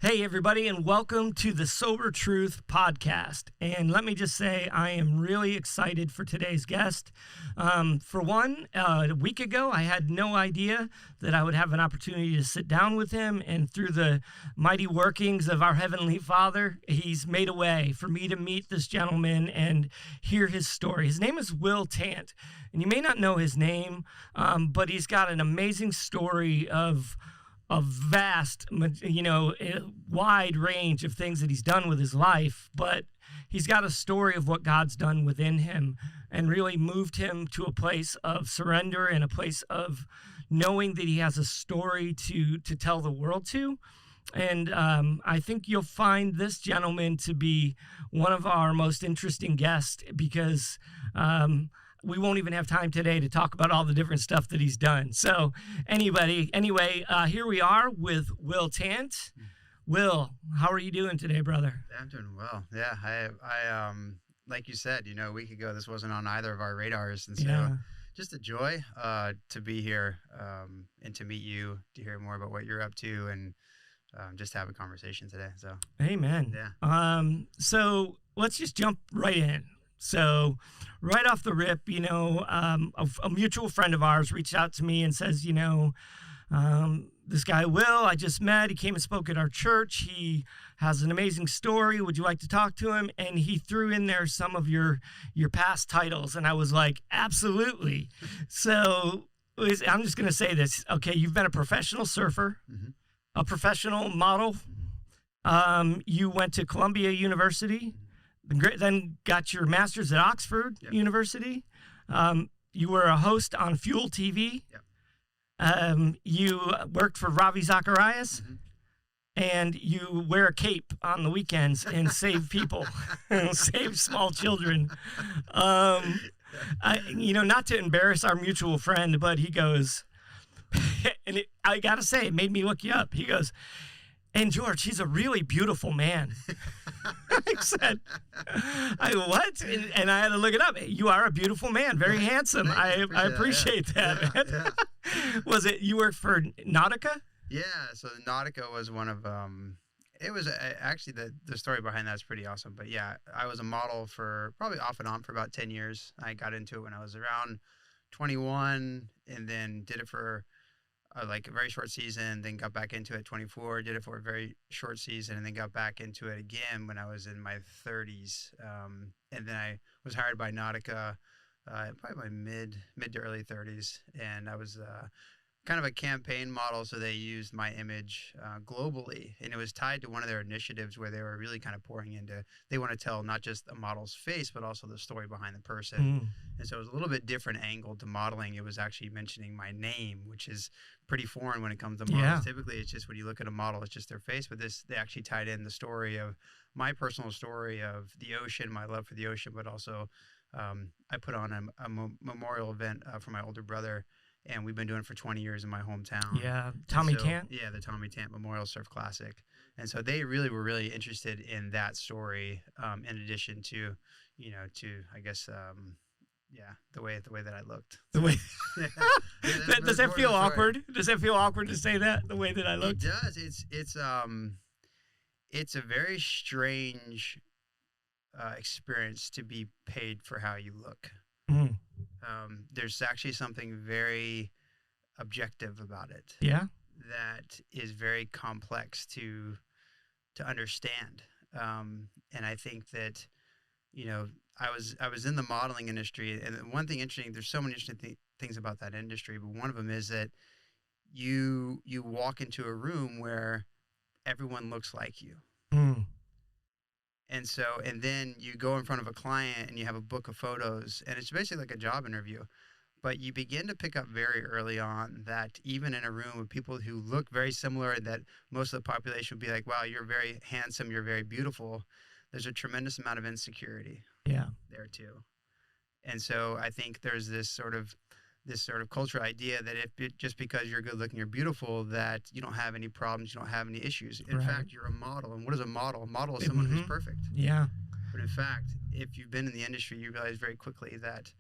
Hey, everybody, and welcome to the Sober Truth podcast. And let me just say, I am really excited for today's guest. For one, a week ago, I had no idea that I would have an opportunity to sit down with him. And through the mighty workings of our Heavenly Father, he's made a way for me to meet this gentleman and hear his story. His name is Will Tant. And you may not know his name, but he's got an amazing story of a vast, wide range of things that he's done with his life, but he's got a story of what God's done within him and really moved him to a place of surrender and a place of knowing that he has a story to tell the world to. And I think you'll find this gentleman to be one of our most interesting guests because we won't even have time today to talk about all the different stuff that he's done. So anyway, here we are with Will Tant. Will, how are you doing today, brother? I'm doing well. Yeah, I like you said, a week ago, this wasn't on either of our radars. And so just a joy to be here and to meet you, to hear more about what you're up to and just have a conversation today. So, amen. Yeah. So let's just jump right in. So right off the rip, a mutual friend of ours reached out to me and says, this guy, Will, I just met. He came and spoke at our church. He has an amazing story. Would you like to talk to him? And he threw in there some of your past titles. And I was like, absolutely. So I'm just going to say this. Okay, you've been a professional surfer, a professional model. You went to Columbia University. Then got your master's at Oxford University. You were a host on Fuel TV. You worked for Ravi Zacharias. And you wear a cape on the weekends and save people, save small children. Not to embarrass our mutual friend, but he goes, and I got to say, it made me look you up. He goes, and George, he's a really beautiful man. I said, what? And I had to look it up. You are a beautiful man, very handsome. I appreciate that. Yeah. Was it, you worked for Nautica? Yeah, so Nautica was one of, it was actually the story behind that is pretty awesome. But yeah, I was a model for probably off and on for about 10 years. I got into it when I was around 21 and then did it for a very short season, then got back into it 24, did it for a very short season, and then got back into it again when I was in my 30s. And then I was hired by Nautica, probably my mid to early 30s, and I was kind of a campaign model, so they used my image globally, and it was tied to one of their initiatives where they were really kind of pouring into, they want to tell not just a model's face, but also the story behind the person. And so it was a little bit different angle to modeling. It was actually mentioning my name, which is pretty foreign when it comes to models. Yeah. Typically, it's just when you look at a model, it's just their face, but they actually tied in the story of my personal story of the ocean, my love for the ocean, but also I put on a memorial event for my older brother. And we've been doing it for 20 years in my hometown. Yeah, Tommy Tant? Yeah, the Tommy Tant Memorial Surf Classic. And so they really were really interested in that story, in addition to, I guess, the way that I looked. The way does that feel awkward? Does that feel awkward to say that, the way that I looked? It does. It's a very strange experience to be paid for how you look. There's actually something very objective about it. Yeah. That is very complex to understand. And I think that, I was in the modeling industry, and one thing interesting, there's so many interesting things about that industry, but one of them is that you walk into a room where everyone looks like you. And then you go in front of a client and you have a book of photos, and it's basically like a job interview. But you begin to pick up very early on that even in a room with people who look very similar, that most of the population would be like, wow, you're very handsome, you're very beautiful. There's a tremendous amount of insecurity there too. And so I think there's this sort of cultural idea that just because you're good looking, you're beautiful, that you don't have any problems, you don't have any issues. In fact, you're a model. And what is a model? A model is someone who's perfect. Yeah. But in fact, if you've been in the industry, you realize very quickly that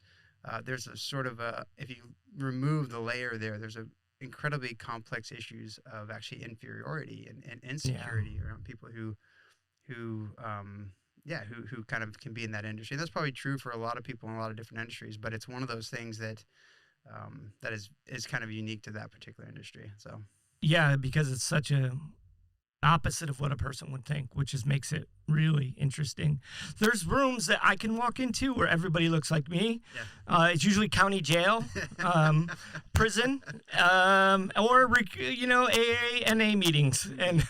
there's a sort of if you remove the layer there's a incredibly complex issues of actually inferiority and Yeah. insecurity around people who kind of can be in that industry. And that's probably true for a lot of people in a lot of different industries, but it's one of those things that that is kind of unique to that particular industry. So Yeah, because it's such a opposite of what a person would think, which just makes it really interesting. There's rooms that I can walk into where everybody looks like me. yeah. It's usually county jail, prison, or AA, NA meetings, and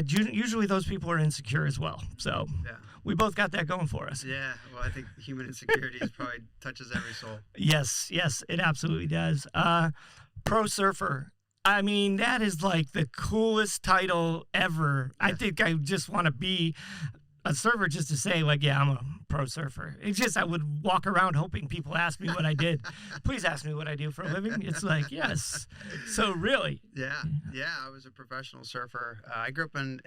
usually those people are insecure as well. So Yeah. we both got that going for us. Yeah, well, I think human insecurity probably touches every soul. Yes, it absolutely does. Pro surfer. I mean, that is like the coolest title ever. Yeah. I think I just want to be a surfer just to say, like, yeah, I'm a pro surfer. It's just I would walk around hoping people ask me what I did. Please ask me what I do for a living. It's like, yes. So really. Yeah, I was a professional surfer. I grew up in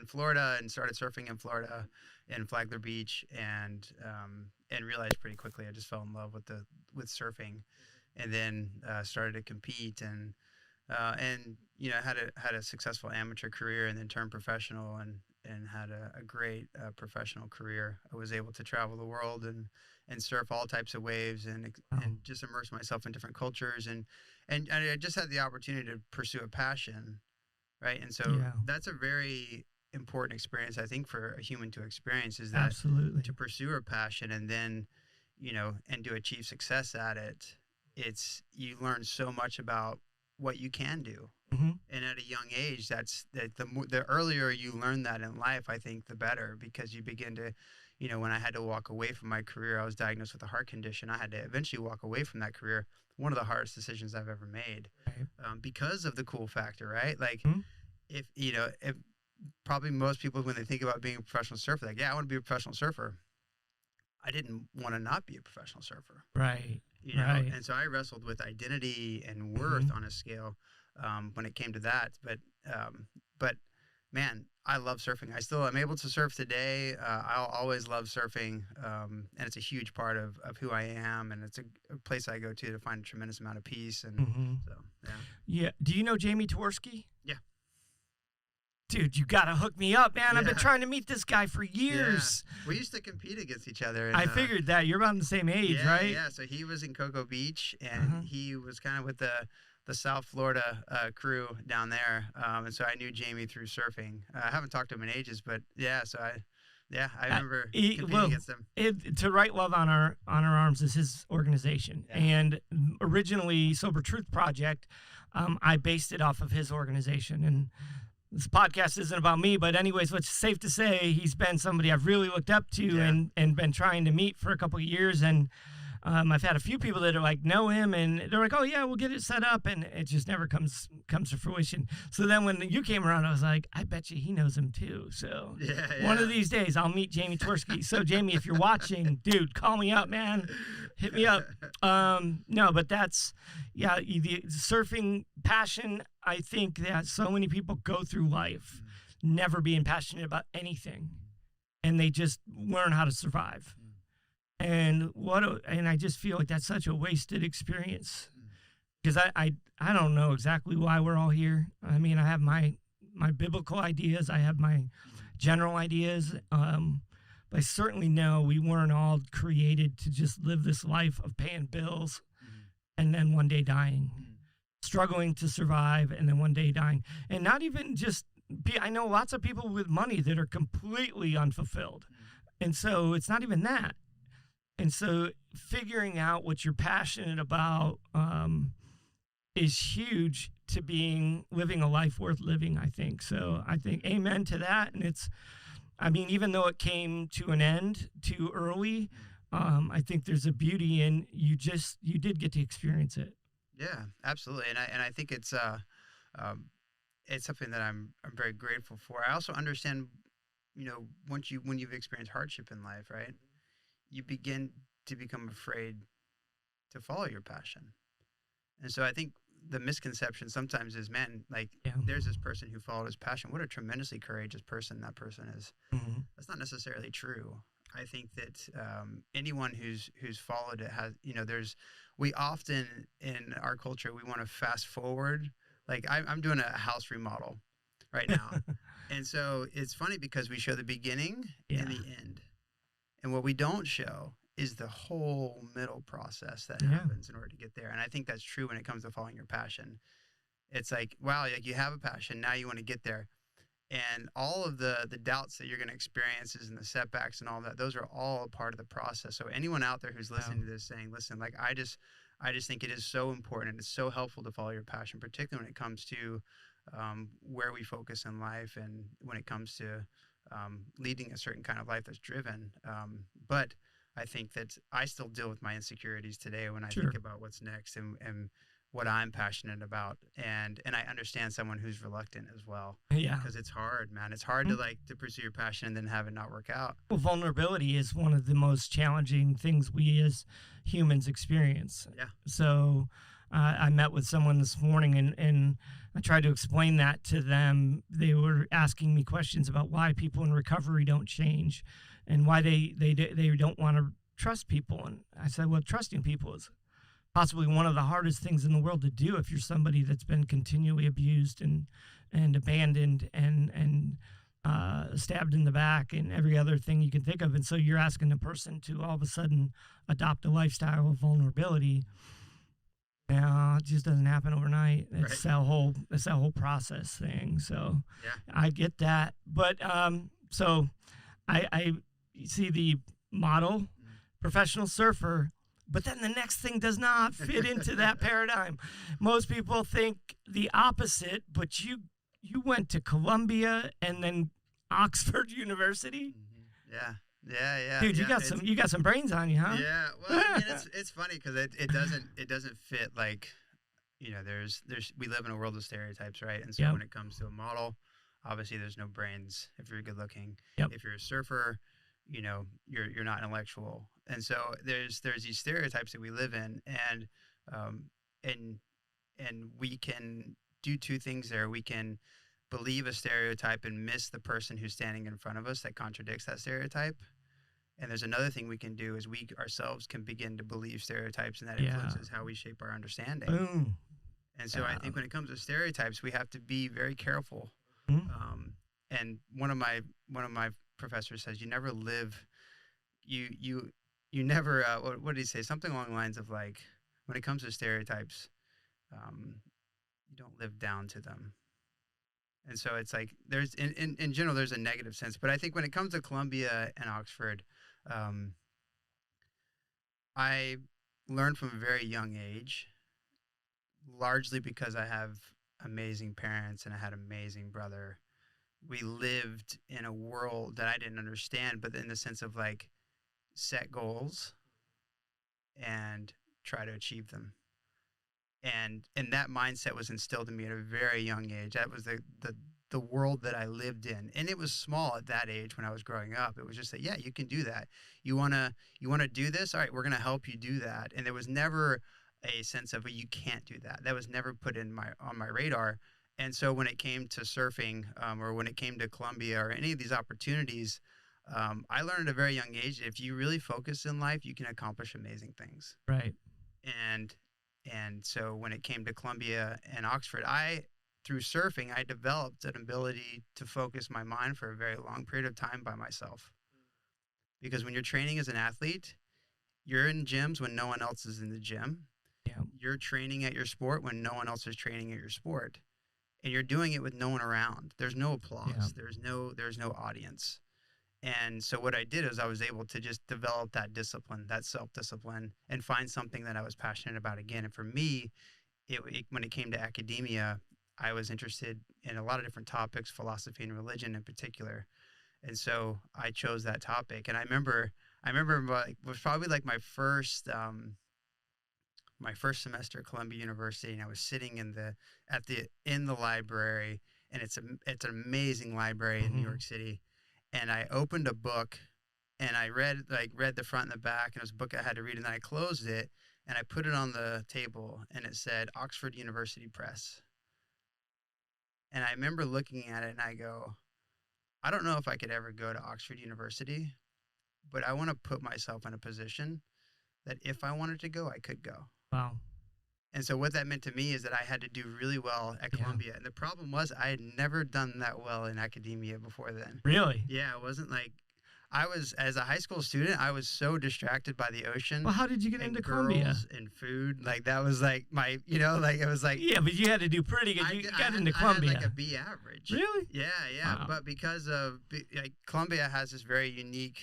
Florida and started surfing in Florida, in Flagler Beach, and realized pretty quickly I just fell in love with surfing, and then started to compete and had a successful amateur career, and then turned professional and had a great professional career. I was able to travel the world and surf all types of waves and just immerse myself in different cultures and I just had the opportunity to pursue a passion, right? And so that's a very important experience, I think, for a human to experience, is that absolutely to pursue a passion and then and to achieve success at it. You learn so much about what you can do. Mm-hmm. And at a young age, the earlier you learn that in life, I think the better, because you begin to, when I had to walk away from my career, I was diagnosed with a heart condition. I had to eventually walk away from that career. One of the hardest decisions I've ever made, right. Because of the cool factor, right? Like, Mm-hmm. if probably most people, when they think about being a professional surfer, like, yeah, I want to be a professional surfer. I didn't want to not be a professional surfer. Right. Right. And so I wrestled with identity and worth on a scale when it came to that. But man, I love surfing. I'm able to surf today. I'll always love surfing. And it's a huge part of who I am. And it's a place I go to find a tremendous amount of peace. And so, yeah. Yeah. Do you know Jamie Tversky? Yeah. Dude, you got to hook me up, man. Yeah. I've been trying to meet this guy for years. Yeah. We used to compete against each other. I figured that. You're about the same age, right? Yeah. So he was in Cocoa Beach, and he was kind of with the South Florida crew down there. And so I knew Jamie through surfing. I haven't talked to him in ages, but yeah, so I remember competing against him. To Write Love on Our Arms is his organization. Yeah. And originally, Sober Truth Project, I based it off of his organization. And this podcast isn't about me, but anyways, what's safe to say, he's been somebody I've really looked up to and been trying to meet for a couple of years. And I've had a few people that are like know him, and they're like, "Oh yeah, we'll get it set up," and it just never comes to fruition. So then when you came around, I was like, "I bet you he knows him too." So one of these days, I'll meet Jamie Tversky. So Jamie, if you're watching, dude, call me up, man. Hit me up. No, but that's the surfing passion. I think that so many people go through life never being passionate about anything, and they just learn how to survive. And I just feel like that's such a wasted experience, because I don't know exactly why we're all here. I mean, I have my biblical ideas, I have my general ideas, but I certainly know we weren't all created to just live this life of paying bills and then one day dying, struggling to survive, and then one day dying. And not even just I know lots of people with money that are completely unfulfilled, and so it's not even that. And so figuring out what you're passionate about is huge to living a life worth living, I think. So I think amen to that. And even though it came to an end too early, I think there's a beauty in you did get to experience it. Yeah, absolutely. And I think it's something that I'm very grateful for. I also understand, when you've experienced hardship in life, right? You begin to become afraid to follow your passion. And so I think the misconception sometimes is, man, there's this person who followed his passion. What a tremendously courageous person that person is. That's not necessarily true. I think that anyone who's followed it has, we often in our culture we want to fast forward. Like I'm doing a house remodel right now, and so it's funny because we show the beginning Yeah. and the end, and what we don't show is the whole middle process that Yeah. happens in order to get there. And I think that's true when it comes to following your passion. It's like, wow, like you have a passion, now you want to get there. And all of the doubts that you're going to experience and the setbacks and all that, those are all a part of the process. So anyone out there who's listening to this saying, listen, like I just think it is so important and it's so helpful to follow your passion, particularly when it comes to where we focus in life and when it comes to leading a certain kind of life that's driven. But I think that I still deal with my insecurities today when I Sure. think about what's next and what I'm passionate about. And I understand someone who's reluctant as well. Yeah. Because it's hard, man. It's hard to pursue your passion and then have it not work out. Well, vulnerability is one of the most challenging things we as humans experience. Yeah. So I met with someone this morning and I tried to explain that to them. They were asking me questions about why people in recovery don't change and why they don't want to trust people. And I said, well, trusting people is possibly one of the hardest things in the world to do if you're somebody that's been continually abused and abandoned and stabbed in the back and every other thing you can think of. And so you're asking the person to all of a sudden adopt a lifestyle of vulnerability. Yeah, it just doesn't happen overnight. It's that whole process thing. So Yeah. I get that. But so I see the model, professional surfer, but then the next thing does not fit into that paradigm. Most people think the opposite, but you went to Columbia and then Oxford University. Yeah. Yeah. Dude, yeah. you got some brains on you, huh? Yeah. Well, I mean, it's funny because it doesn't fit like, there's we live in a world of stereotypes, right? And so Yep. when it comes to a model, obviously there's no brains if you're good looking. Yep. If you're a surfer, you're not intellectual. And so there's these stereotypes that we live in, and we can do two things there. We can believe a stereotype and miss the person who's standing in front of us that contradicts that stereotype. And there's another thing we can do is we ourselves can begin to believe stereotypes, and that influences how we shape our understanding. Boom. And so I think when it comes to stereotypes, we have to be very careful. Mhm. And one of my professors says, you never live, you never, what did he say? Something along the lines of like, when it comes to stereotypes, you don't live down to them. And so it's like there's in general there's a negative sense, but I think when it comes to Columbia and Oxford, I learned from a very young age, largely because I have amazing parents and I had an amazing brother. We lived in a world that I didn't understand, but in the sense of like set goals and try to achieve them. And that mindset was instilled in me at a very young age. That was the world that I lived in. And it was small at that age when I was growing up. It was just that, yeah, you can do that. You wanna do this? All right, we're gonna help you do that. And there was never a sense of, well, you can't do that. That was never put on my radar. And so when it came to surfing, or when it came to Columbia or any of these opportunities, I learned at a very young age, if you really focus in life, you can accomplish amazing things. Right. And so when it came to Columbia and Oxford, through surfing, I developed an ability to focus my mind for a very long period of time by myself. Because when you're training as an athlete, you're in gyms when no one else is in the gym. Yeah. You're training at your sport when no one else is training at your sport. And you're doing it with no one around. There's no applause. Yeah. There's no audience. And so what I did is I was able to just develop that discipline, that self-discipline, and find something that I was passionate about again. And for me, when it came to academia, I was interested in a lot of different topics, philosophy and religion in particular. And so I chose that topic. And I remember like, it was probably like my first semester at Columbia University, and I was sitting in the library, and it's an amazing library in New York City. And I opened a book and I read the front and the back, and it was a book I had to read, and then I closed it and I put it on the table and it said Oxford University Press. And I remember looking at it and I go, I don't know if I could ever go to Oxford University, but I want to put myself in a position that if I wanted to go, I could go. Wow. And so what that meant to me is that I had to do really well at Yeah. Columbia. And the problem was I had never done that well in academia before then. Really? Yeah, it wasn't like I was, as a high school student, I was so distracted by the ocean Well, how did you get and into girls Columbia? and food. Like that was like my, like it was like Yeah, but you had to do pretty good. You got into I Columbia. had like a B average. Really? Yeah, yeah. Wow. But because of like Columbia has this very unique,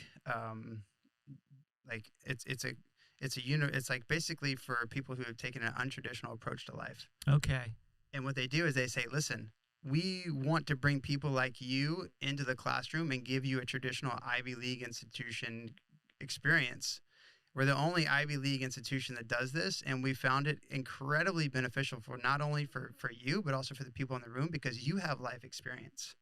like it's like basically for people who have taken an untraditional approach to life. Okay. And what they do is they say, listen, we want to bring people like you into the classroom and give you a traditional Ivy League institution experience. We're the only Ivy League institution that does this, and we found it incredibly beneficial for not only for you, but also for the people in the room, because you have life experience.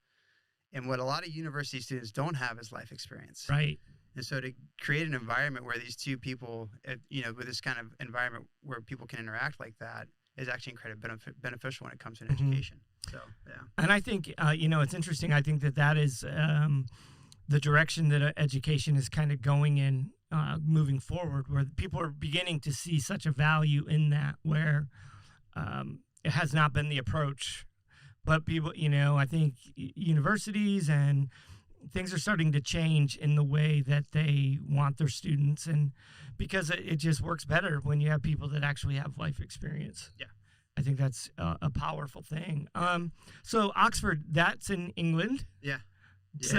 And what a lot of university students don't have is life experience. Right. And so to create an environment where these two people, with this kind of environment where people can interact like that is actually incredibly beneficial when it comes to education. So, yeah. And I think, it's interesting. I think that is the direction that education is kind of going in moving forward, where people are beginning to see such a value in that, where it has not been the approach. But people, I think universities and things are starting to change in the way that they want their students, and because it just works better when you have people that actually have life experience. Yeah. I think that's a powerful thing. So Oxford, that's in England. Yeah. So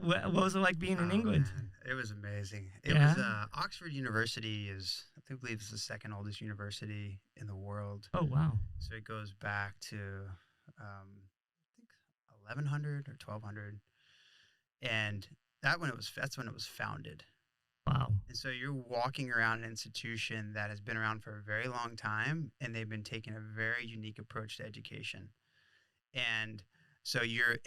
what was it like being in England? Man. It was amazing. It was Oxford University I believe it's the second oldest university in the world. Oh, wow. So it goes back to I think 1100 or 1200. And that's when it was founded. Wow. And so you're walking around an institution that has been around for a very long time, and they've been taking a very unique approach to education. And so you're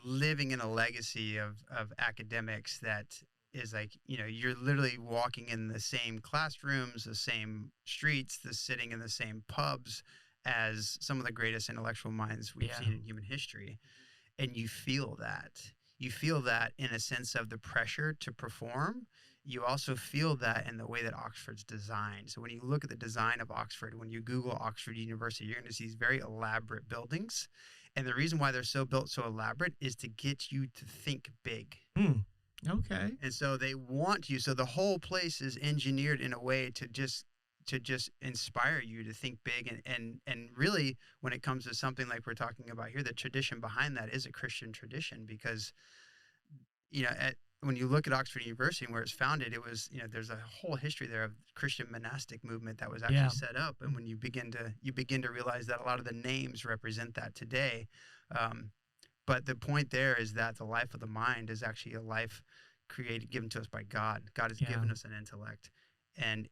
living in a legacy of academics that is like, you're literally walking in the same classrooms, the same streets, sitting in the same pubs as some of the greatest intellectual minds we've seen in human history. And you feel that. You feel that in a sense of the pressure to perform. You also feel that in the way that Oxford's designed. So when you look at the design of Oxford, when you Google Oxford University, you're going to see these very elaborate buildings. And the reason why they're built so elaborate is to get you to think big. Okay. And so they want you. So the whole place is engineered in a way to just inspire you to think big. And really, when it comes to something like we're talking about here, the tradition behind that is a Christian tradition, because, when you look at Oxford University and where it's founded, it was, there's a whole history there of Christian monastic movement that was actually set up. And when you begin to realize that a lot of the names represent that today. But the point there is that the life of the mind is actually a life given to us by God. God has given us an intellect, and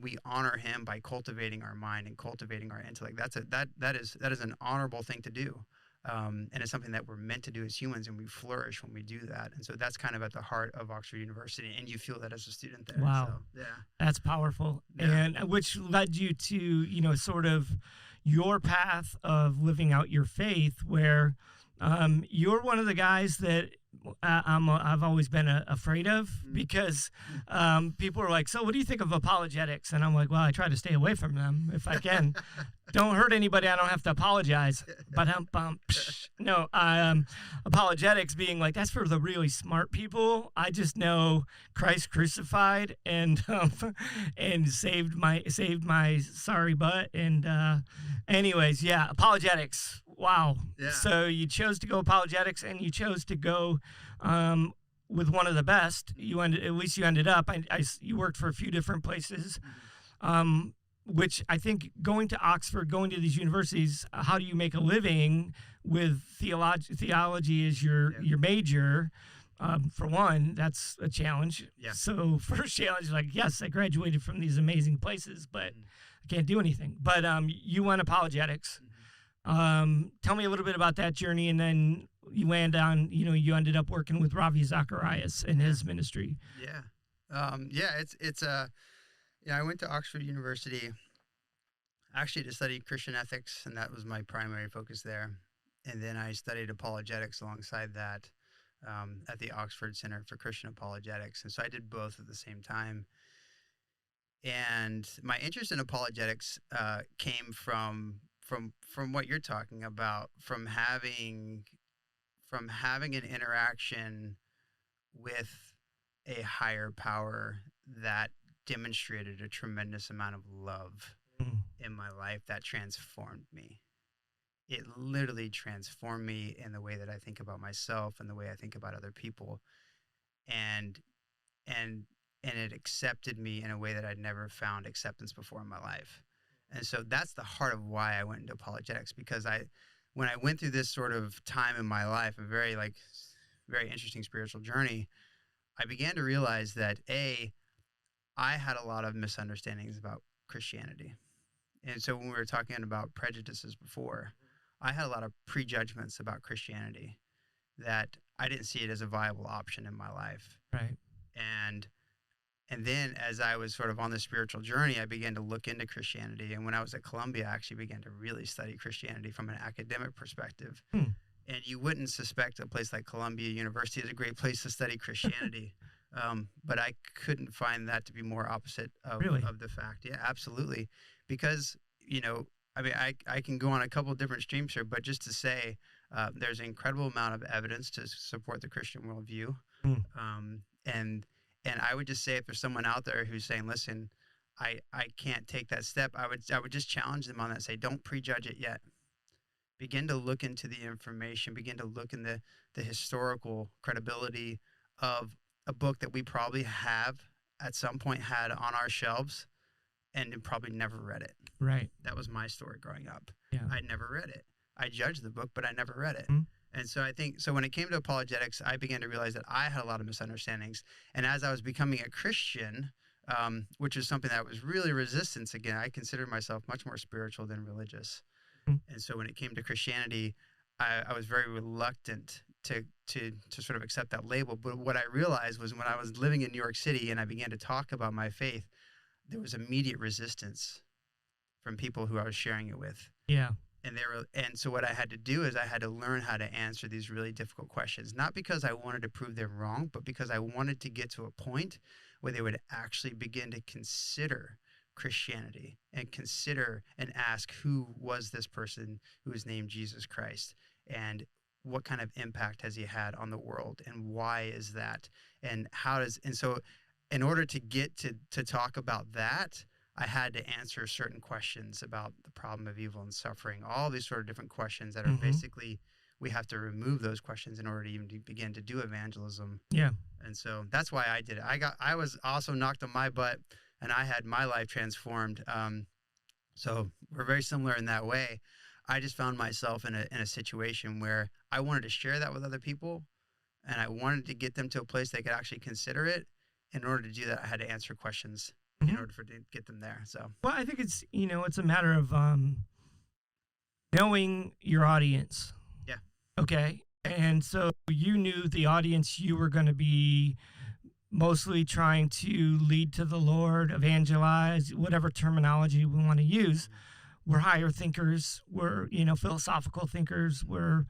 we honor him by cultivating our mind and cultivating our intellect. That is an honorable thing to do. And it's something that we're meant to do as humans, and we flourish when we do that. And so that's kind of at the heart of Oxford University, and you feel that as a student there. Wow. So, yeah. That's powerful. Yeah. And which led you to, sort of your path of living out your faith, where you're one of the guys that I've always been afraid of, because people are like, so what do you think of apologetics? And I'm like, well, I try to stay away from them if I can. Don't hurt anybody. I don't have to apologize. But no, apologetics being like, that's for the really smart people. I just know Christ crucified and saved my sorry butt. And anyways, apologetics. Wow. Yeah. So you chose to go apologetics, and you chose to go with one of the best. You ended up. You worked for a few different places, which I think going to Oxford, going to these universities, how do you make a living with theology as your major? For one, that's a challenge. Yeah. So first challenge, like, yes, I graduated from these amazing places, but I can't do anything. But you went apologetics. Tell me a little bit about that journey, and then you land on, you ended up working with Ravi Zacharias in his ministry. Yeah. I went to Oxford University actually to study Christian ethics, and that was my primary focus there. And then I studied apologetics alongside that. at the Oxford Center for Christian Apologetics. And so I did both at the same time. And my interest in apologetics came from what you're talking about, from having an interaction with a higher power that demonstrated a tremendous amount of love Mm. in my life that transformed me. It literally transformed me in the way that I think about myself and the way I think about other people. And and and it accepted me in a way that I'd never found acceptance before in my life. And so that's the heart of why I went into apologetics, because when I went through this sort of time in my life, a very interesting spiritual journey, I began to realize that I had a lot of misunderstandings about Christianity. And so when we were talking about prejudices before, I had a lot of prejudgments about Christianity that I didn't see it as a viable option in my life. Right. And and then as I was sort of on the spiritual journey, I began to look into Christianity. And when I was at Columbia, I actually began to really study Christianity from an academic perspective. Hmm. And you wouldn't suspect a place like Columbia University is a great place to study Christianity. But I couldn't find that to be more opposite Really? of the fact. Yeah, absolutely. Because, I mean, I can go on a couple of different streams here, but just to say, there's an incredible amount of evidence to support the Christian worldview. Hmm. And I would just say, if there's someone out there who's saying, listen, I can't take that step, I would just challenge them on that, say, don't prejudge it yet. Begin to look into the information, begin to look in the historical credibility of a book that we probably have at some point had on our shelves and probably never read it. Right. That was my story growing up. Yeah. I never read it. I judged the book, but I never read it. Mm. And so I think, so when it came to apologetics, I began to realize that I had a lot of misunderstandings. And as I was becoming a Christian, which is something that was really resistance again, I considered myself much more spiritual than religious. Mm. And so when it came to Christianity, I was very reluctant to sort of accept that label. But what I realized was, when I was living in New York City and I began to talk about my faith, there was immediate resistance from people who I was sharing it with. Yeah. And so what I had to do is I had to learn how to answer these really difficult questions, not because I wanted to prove them wrong, but because I wanted to get to a point where they would actually begin to consider Christianity and consider and ask, who was this person who was named Jesus Christ, and what kind of impact has he had on the world, and why is that, and so in order to get to talk about that, I had to answer certain questions about the problem of evil and suffering, all these sort of different questions that are basically, we have to remove those questions in order to even begin to do evangelism. Yeah. And so that's why I did it. I was also knocked on my butt, and I had my life transformed. So we're very similar in that way. I just found myself in a situation where I wanted to share that with other people, and I wanted to get them to a place they could actually consider it. In order to do that, I had to answer questions in order to get them there. So, well, I think it's, it's a matter of knowing your audience. Yeah. Okay. And so you knew the audience you were going to be mostly trying to lead to the Lord, evangelize, whatever terminology we want to use. We're higher thinkers. We're, philosophical thinkers. We're,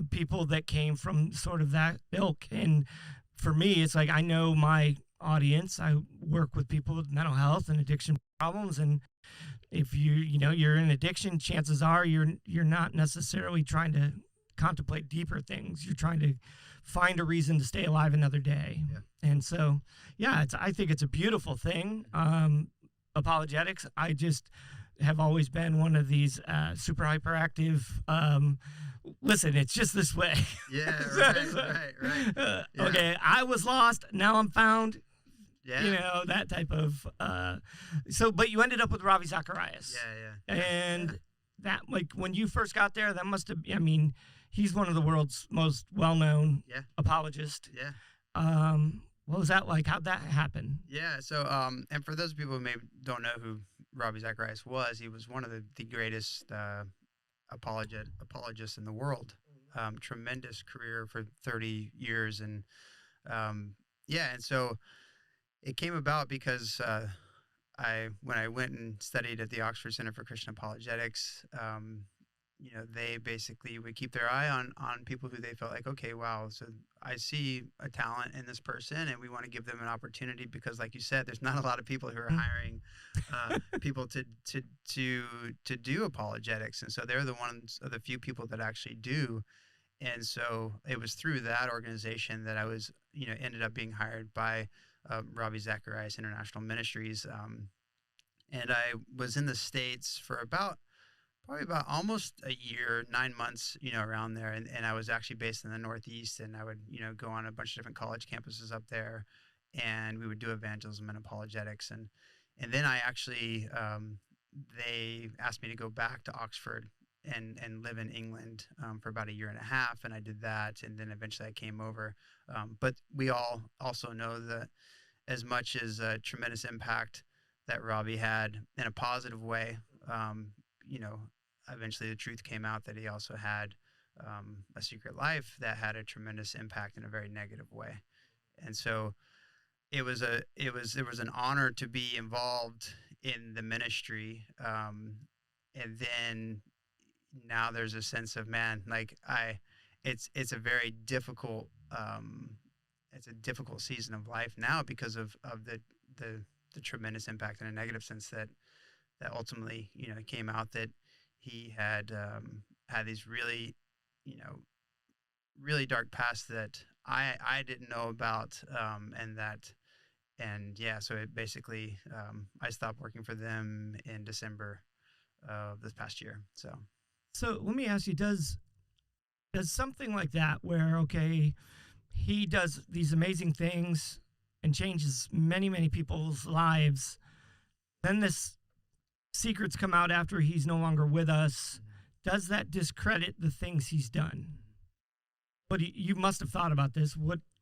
people that came from sort of that ilk. And for me, it's like, I know my audience. I work with people with mental health and addiction problems, and if you're in addiction, chances are you're not necessarily trying to contemplate deeper things. You're trying to find a reason to stay alive another day. Yeah. And so, yeah, I think it's a beautiful thing. Apologetics, I just have always been one of these super hyperactive. Listen, it's just this way. Yeah, right. Yeah. Okay, I was lost, now I'm found. Yeah. That type of. But you ended up with Ravi Zacharias. Yeah. And that, like, when you first got there, that must have. I mean, he's one of the world's most well-known apologists. Yeah. What was that like? How'd that happen? Yeah. So, and for those people who maybe don't know who Ravi Zacharias was, he was one of the greatest apologists in the world. Tremendous career for 30 years, and and so it came about because when I went and studied at the Oxford Center for Christian Apologetics, they basically would keep their eye on people who they felt like, okay, wow, so I see a talent in this person, and we want to give them an opportunity because, like you said, there's not a lot of people who are Mm. hiring people to do apologetics, and so they're the ones of the few people that actually do. And so it was through that organization that I was, ended up being hired by Ravi Zacharias International Ministries. And I was in the States for probably about almost a year, 9 months, around there. And I was actually based in the Northeast, and I would, go on a bunch of different college campuses up there, and we would do evangelism and apologetics. And then I actually, they asked me to go back to Oxford and live in England for about a year and a half. And I did that. And then eventually I came over. But we all also know that as much as a tremendous impact that Robbie had in a positive way, you know, eventually the truth came out that he also had a secret life that had a tremendous impact in a very negative way. And so it was an honor to be involved in the ministry. And then now there's a sense of, man, like it's a very difficult, it's a difficult season of life now because of the tremendous impact in a negative sense that ultimately, came out that he had had these really, you know, really dark past that I didn't know about, and yeah, so it basically, I stopped working for them in December of this past year. So let me ask you, does something like that where, okay, he does these amazing things and changes many, many people's lives, then this secrets come out after he's no longer with us, does that discredit the things he's done? But you must have thought about this.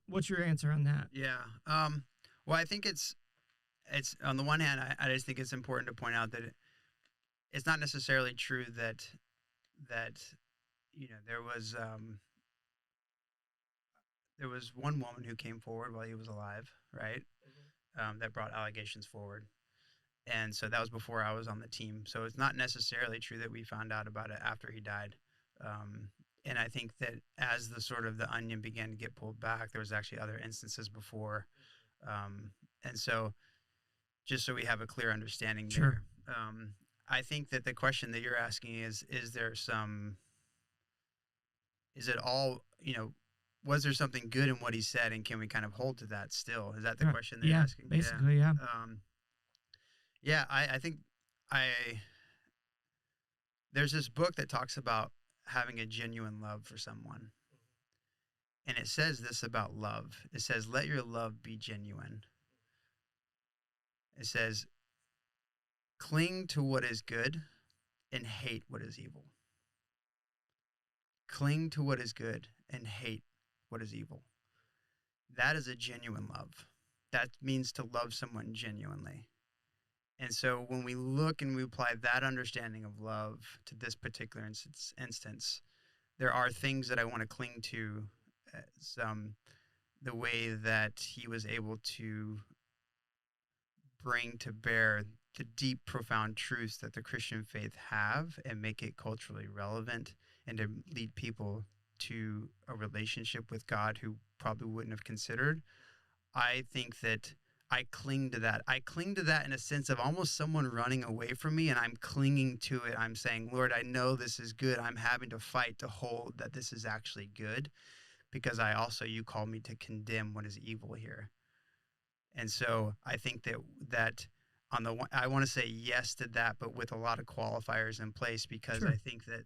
What's your answer on that? Yeah. Well, I think it's on the one hand, I just think it's important to point out that it's not necessarily true that there was one woman who came forward while he was alive, right? That brought allegations forward. And so that was before I was on the team. So it's not necessarily true that we found out about it after he died. And I think that as the sort of the onion began to get pulled back, there was actually other instances before. And so just so we have a clear understanding Sure. there, I think that the question that you're asking is it all, was there something good in what he said, and can we kind of hold to that still? Is that the question that you're Yeah, asking? basically, yeah. Yeah, I think there's this book that talks about having a genuine love for someone. And it says this about love. It says, let your love be genuine. It says, cling to what is good and hate what is evil. Cling to what is good and hate what is evil. That is a genuine love. That means to love someone genuinely. And so when we look and we apply that understanding of love to this particular instance, there are things that I want to cling to, as, the way that he was able to bring to bear the deep, profound truths that the Christian faith have and make it culturally relevant, and to lead people to a relationship with God who probably wouldn't have considered. I think that I cling to that. I cling to that in a sense of almost someone running away from me, and I'm clinging to it. I'm saying, Lord, I know this is good. I'm having to fight to hold that this is actually good, because you call me to condemn what is evil here. And so I think that on the one, I want to say yes to that, but with a lot of qualifiers in place, because Sure. I think that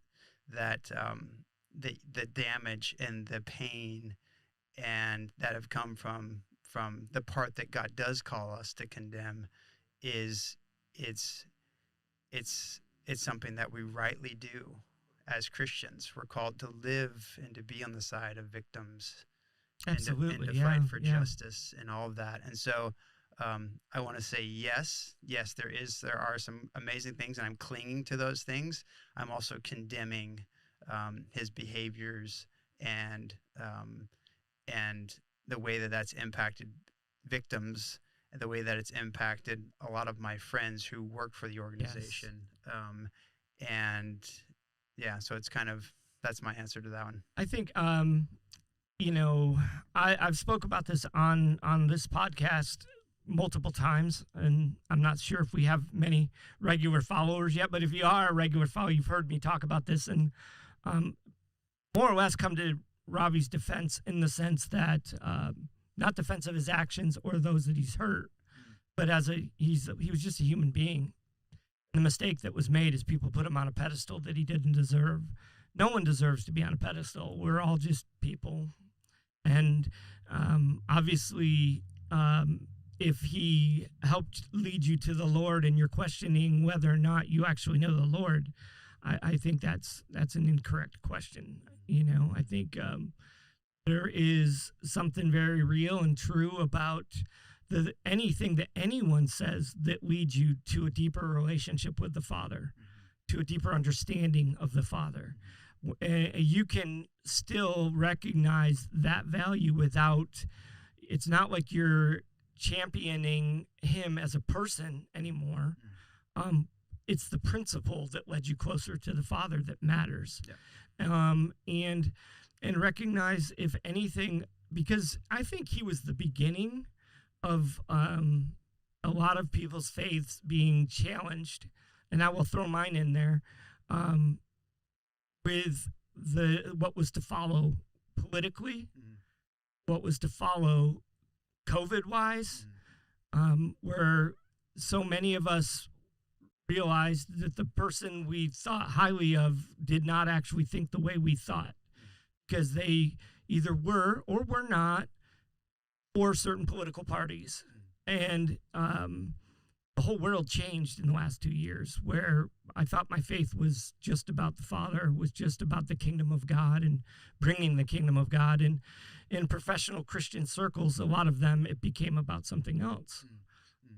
the damage and the pain and that have come from the part that God does call us to condemn is it's something that we rightly do as Christians. We're called to live and to be on the side of victims, Absolutely. and to Yeah. fight for Yeah. justice and all of that. And so I want to say yes, there are some amazing things, and I'm clinging to those things. I'm also condemning his behaviors and the way that that's impacted victims, and the way that it's impacted a lot of my friends who work for the Yes. organization. And yeah, so it's that's my answer to that one. I think, you know, I've spoke about this on this podcast multiple times, and I'm not sure if we have many regular followers yet, but if you are a regular follower, you've heard me talk about this, and um, more or less come to Ravi's defense in the sense that not defense of his actions or those that he's hurt, but he was just a human being. And the mistake that was made is people put him on a pedestal that he didn't deserve. No one deserves to be on a pedestal. We're all just people. And obviously, if he helped lead you to the Lord and you're questioning whether or not you actually know the Lord, I think that's an incorrect question. You know, I think there is something very real and true about anything that anyone says that leads you to a deeper relationship with the Father, to a deeper understanding of the Father. You can still recognize that value without, it's not like you're championing him as a person anymore. It's the principle that led you closer to the Father that matters. Yeah. And recognize, if anything, because I think he was the beginning of a lot of people's faiths being challenged, and I will throw mine in there, with what was to follow politically, what was to follow COVID-wise, where so many of us realized that the person we thought highly of did not actually think the way we thought, because they either were or were not for certain political parties. And the whole world changed in the last 2 years, where I thought my faith was just about the Father, was just about the kingdom of God and bringing the kingdom of God. And in professional Christian circles, a lot of them, it became about something else.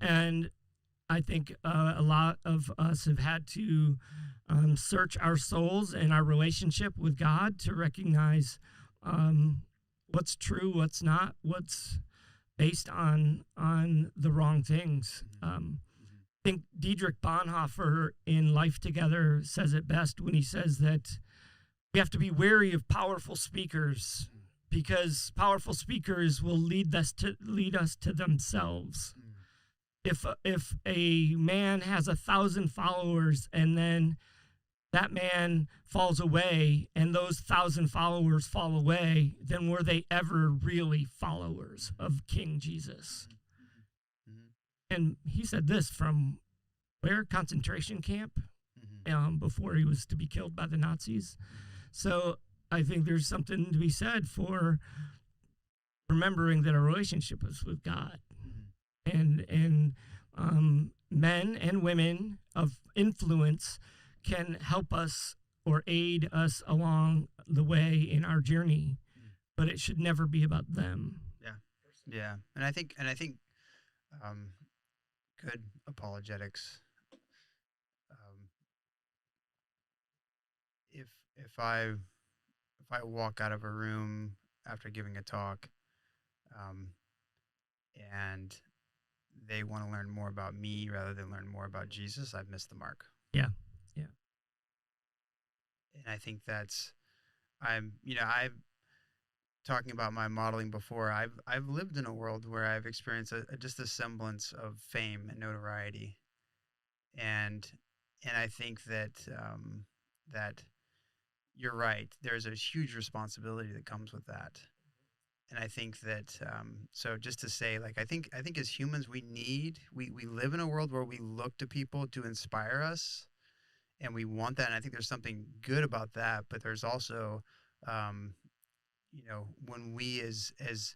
And I think a lot of us have had to search our souls and our relationship with God to recognize what's true, what's not, what's based on the wrong things. I think Dietrich Bonhoeffer in Life Together says it best when he says that we have to be wary of powerful speakers, because powerful speakers will lead us to themselves. If a man has 1,000 followers and then that man falls away and those 1,000 followers fall away, then were they ever really followers of King Jesus? And he said this from where? Concentration camp, before he was to be killed by the Nazis. So I think there's something to be said for remembering that our relationship is with God. And men and women of influence can help us or aid us along the way in our journey, but it should never be about them. Yeah. And I think good apologetics. If I walk out of a room after giving a talk, and they want to learn more about me rather than learn more about Jesus, I've missed the mark. Yeah. And I think I'm talking about my modeling before. I've lived in a world where I've experienced just a semblance of fame and notoriety, and I think that that you're right. There's a huge responsibility that comes with that. And I think that, so just to say, like, I think as humans, we live in a world where we look to people to inspire us, and we want that. And I think there's something good about that, but there's also, when we as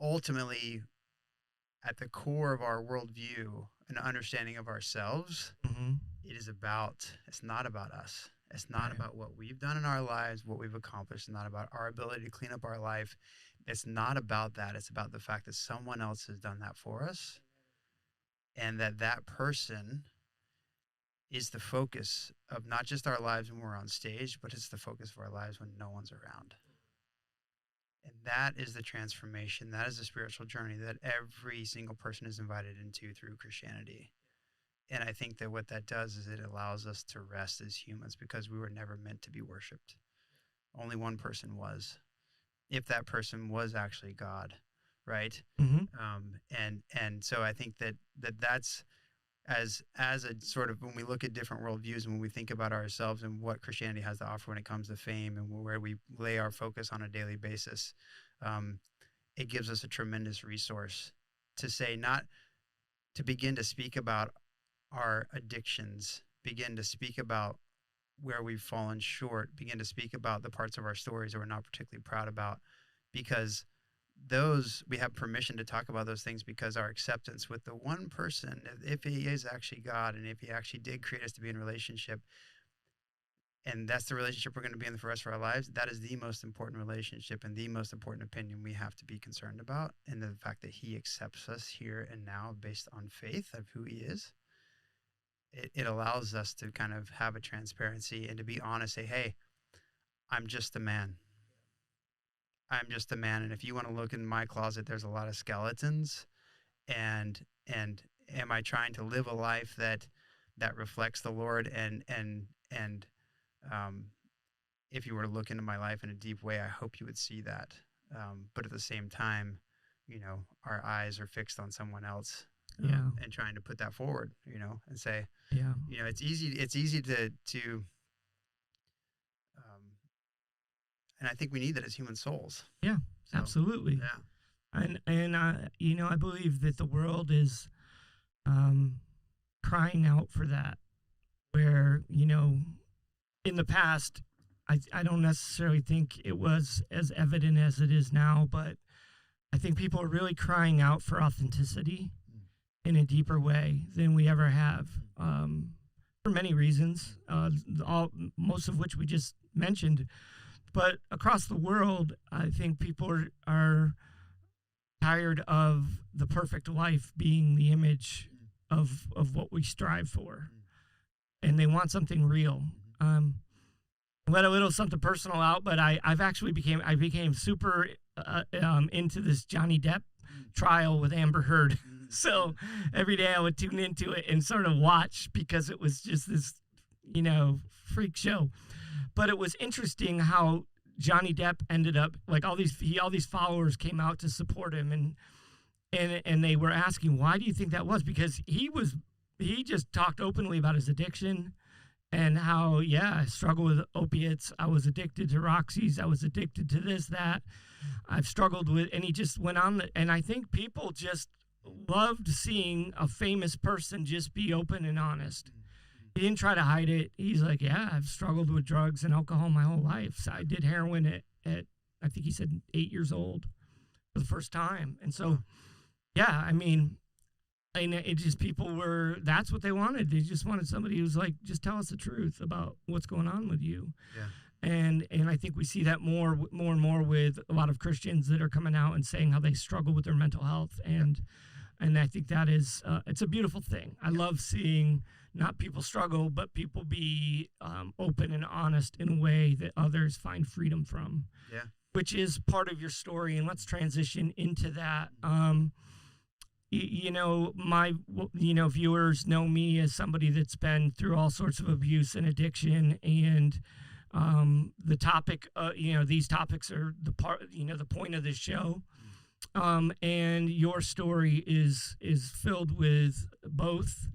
ultimately at the core of our worldview, an understanding of ourselves, it's not about us. It's not about what we've done in our lives, what we've accomplished. It's not about our ability to clean up our life. It's not about that. It's about the fact that someone else has done that for us, and that person is the focus of not just our lives when we're on stage, but it's the focus of our lives when no one's around. And that is the transformation. That is the spiritual journey that every single person is invited into through Christianity. And I think that what that does is it allows us to rest as humans because we were never meant to be worshiped. Only one person was, if that person was actually God, right? Hmm. And so I think that's as a sort of, when we look at different worldviews and when we think about ourselves and what Christianity has to offer when it comes to fame and where we lay our focus on a daily basis, um, it gives us a tremendous resource to say, not to begin to speak about our addictions, begin to speak about where we've fallen short, begin to speak about the parts of our stories that we're not particularly proud about, because those, we have permission to talk about those things because our acceptance with the one person, if he is actually God and if he actually did create us to be in relationship, and that's the relationship we're going to be in for the rest of our lives, that is the most important relationship and the most important opinion we have to be concerned about. And the fact that he accepts us here and now based on faith of who he is, it allows us to kind of have a transparency and to be honest, say, hey, I'm just a man. I'm just a man. And if you want to look in my closet, there's a lot of skeletons. And am I trying to live a life that reflects the Lord? And if you were to look into my life in a deep way, I hope you would see that. But at the same time, our eyes are fixed on someone else. And trying to put that forward, and say, it's easy to and I think we need that as human souls. Yeah, So, absolutely. yeah. And I believe that the world is crying out for that. Where in the past, I don't necessarily think it was as evident as it is now, but I think people are really crying out for authenticity in a deeper way than we ever have, for many reasons, most of which we just mentioned. But across the world, I think people are tired of the perfect life being the image of what we strive for, and they want something real. Let a little something personal out, but I became super into this Johnny Depp trial with Amber Heard. So every day I would tune into it and sort of watch because it was just this, freak show. But it was interesting how Johnny Depp ended up, like, all these followers came out to support him, and they were asking, why do you think that was? Because he just talked openly about his addiction and how, I struggled with opiates. I was addicted to Roxy's. I was addicted to this, that. I've struggled with, and he just went on. And I think people just loved seeing a famous person just be open and honest. He didn't try to hide it. He's like, I've struggled with drugs and alcohol my whole life. So I did heroin at I think he said 8 years old for the first time. And so, and it just, that's what they wanted. They just wanted somebody who's like, just tell us the truth about what's going on with you. Yeah. And I think we see that more and more with a lot of Christians that are coming out and saying how they struggle with their mental health. And I think that is, it's a beautiful thing. I love seeing not people struggle, but people be open and honest in a way that others find freedom from. Yeah. Which is part of your story. And let's transition into that. My viewers know me as somebody that's been through all sorts of abuse and addiction, and the topic, these topics are the point of this show. And your story is filled with both.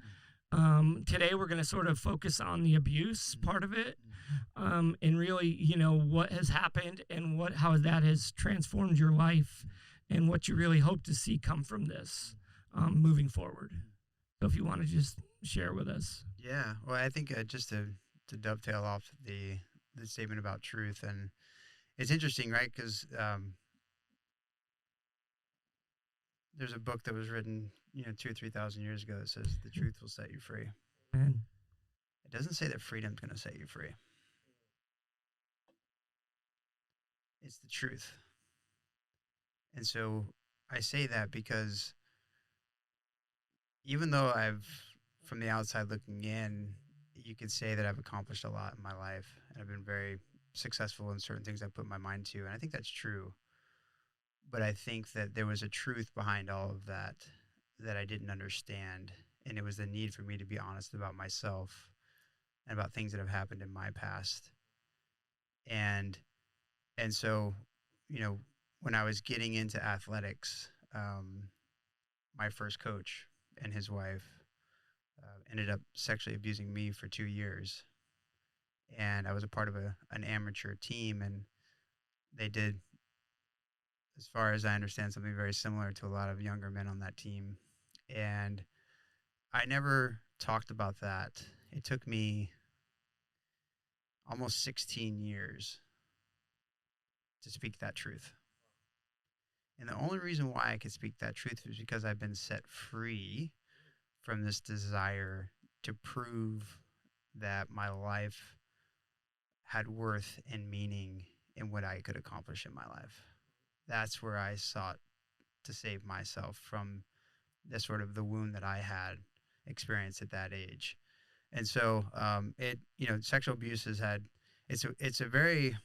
Today we're going to sort of focus on the abuse part of it, and really, what has happened and how that has transformed your life and what you really hope to see come from this moving forward. So if you want to just share with us. Yeah. Well, I think just to dovetail off the statement about truth, and it's interesting, right? Because there's a book that was written, 2,000 or 3,000 years ago that says the truth will set you free. Amen. It doesn't say that freedom's going to set you free. It's the truth. And so I say that because even though from the outside looking in, you could say that I've accomplished a lot in my life and I've been very successful in certain things I put my mind to. And I think that's true. But I think that there was a truth behind all of that I didn't understand. And it was the need for me to be honest about myself and about things that have happened in my past. And and so, you know, when I was getting into athletics, my first coach and his wife ended up sexually abusing me for 2 years. And I was a part of an amateur team, and they did, as far as I understand, something very similar to a lot of younger men on that team. And I never talked about that. It took me almost 16 years to speak that truth. And the only reason why I could speak that truth was because I've been set free from this desire to prove that my life had worth and meaning in what I could accomplish in my life. That's where I sought to save myself from the sort of the wound that I had experienced at that age. And so, sexual abuse has had, it's a very,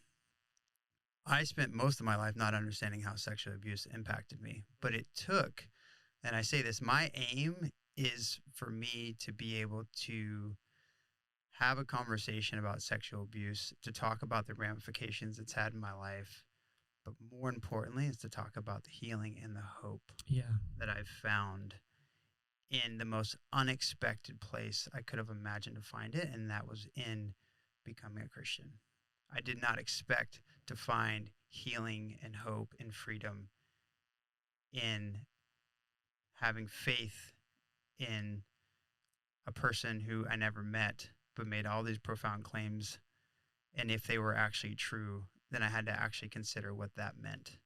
I spent most of my life not understanding how sexual abuse impacted me, but it took, and I say this, my aim is for me to be able to have a conversation about sexual abuse, to talk about the ramifications it's had in my life, but more importantly is to talk about the healing and the hope that I've found in the most unexpected place I could have imagined to find it, and that was in becoming a Christian. I did not expect to find healing and hope and freedom in having faith in a person who I never met but made all these profound claims. And if they were actually true, then I had to actually consider what that meant.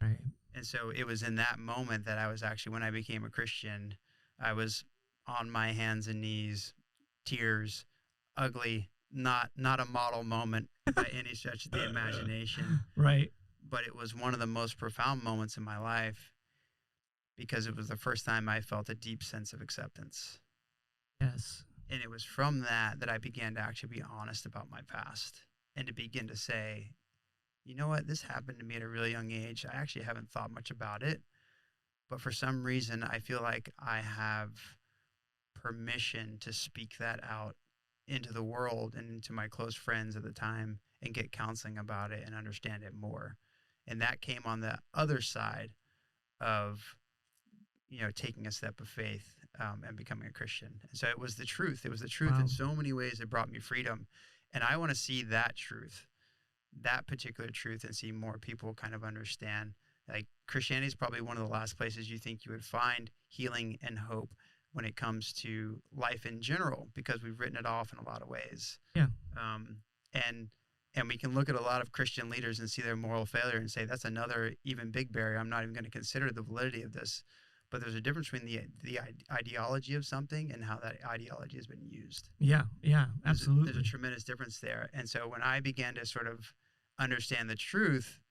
Right. And so it was in that moment that I was actually, when I became a Christian, I was on my hands and knees, tears, ugly, not a model moment by any stretch of the imagination. Right. But it was one of the most profound moments in my life because it was the first time I felt a deep sense of acceptance. Yes. And it was from that I began to actually be honest about my past and to begin to say, you know what, this happened to me at a really young age. I actually haven't thought much about it, but for some reason, I feel like I have permission to speak that out into the world and into my close friends at the time and get counseling about it and understand it more. And that came on the other side of, taking a step of faith and becoming a Christian. And so it was the truth. It was the truth in so many ways that brought me freedom. And I want to see that truth, that particular truth, and see more people kind of understand. Like, Christianity is probably one of the last places you think you would find healing and hope when it comes to life in general, because we've written it off in a lot of ways. Yeah. And we can look at a lot of Christian leaders and see their moral failure and say, that's another even big barrier. I'm not even going to consider the validity of this. But there's a difference between the ideology of something and how that ideology has been used. Yeah, absolutely. There's a tremendous difference there. And so when I began to sort of understand the truth,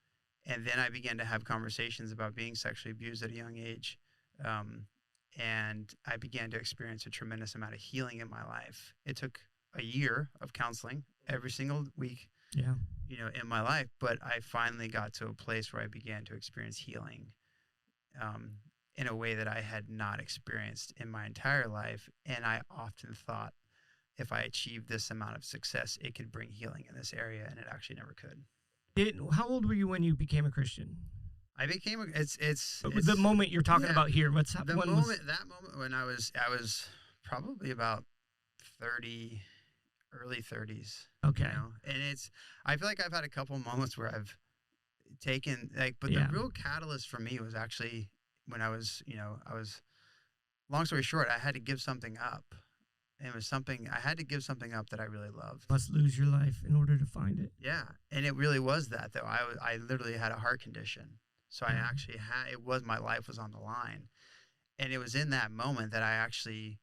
and then I began to have conversations about being sexually abused at a young age, and I began to experience a tremendous amount of healing in my life. It took a year of counseling every single week, in my life, but I finally got to a place where I began to experience healing in a way that I had not experienced in my entire life. And I often thought, if I achieved this amount of success, it could bring healing in this area, and it actually never could. How old were you when you became a Christian? I became it's the moment you're talking about here. That moment when I was probably about 30, early 30s. Okay. And I feel like I've had a couple moments where I've taken but the real catalyst for me was actually when I was, long story short, I had to give something up. And it was something, I had to give something up that I really loved. Must lose your life in order to find it. Yeah. And it really was that, though. I literally had a heart condition. So I actually my life was on the line. And it was in that moment that I actually,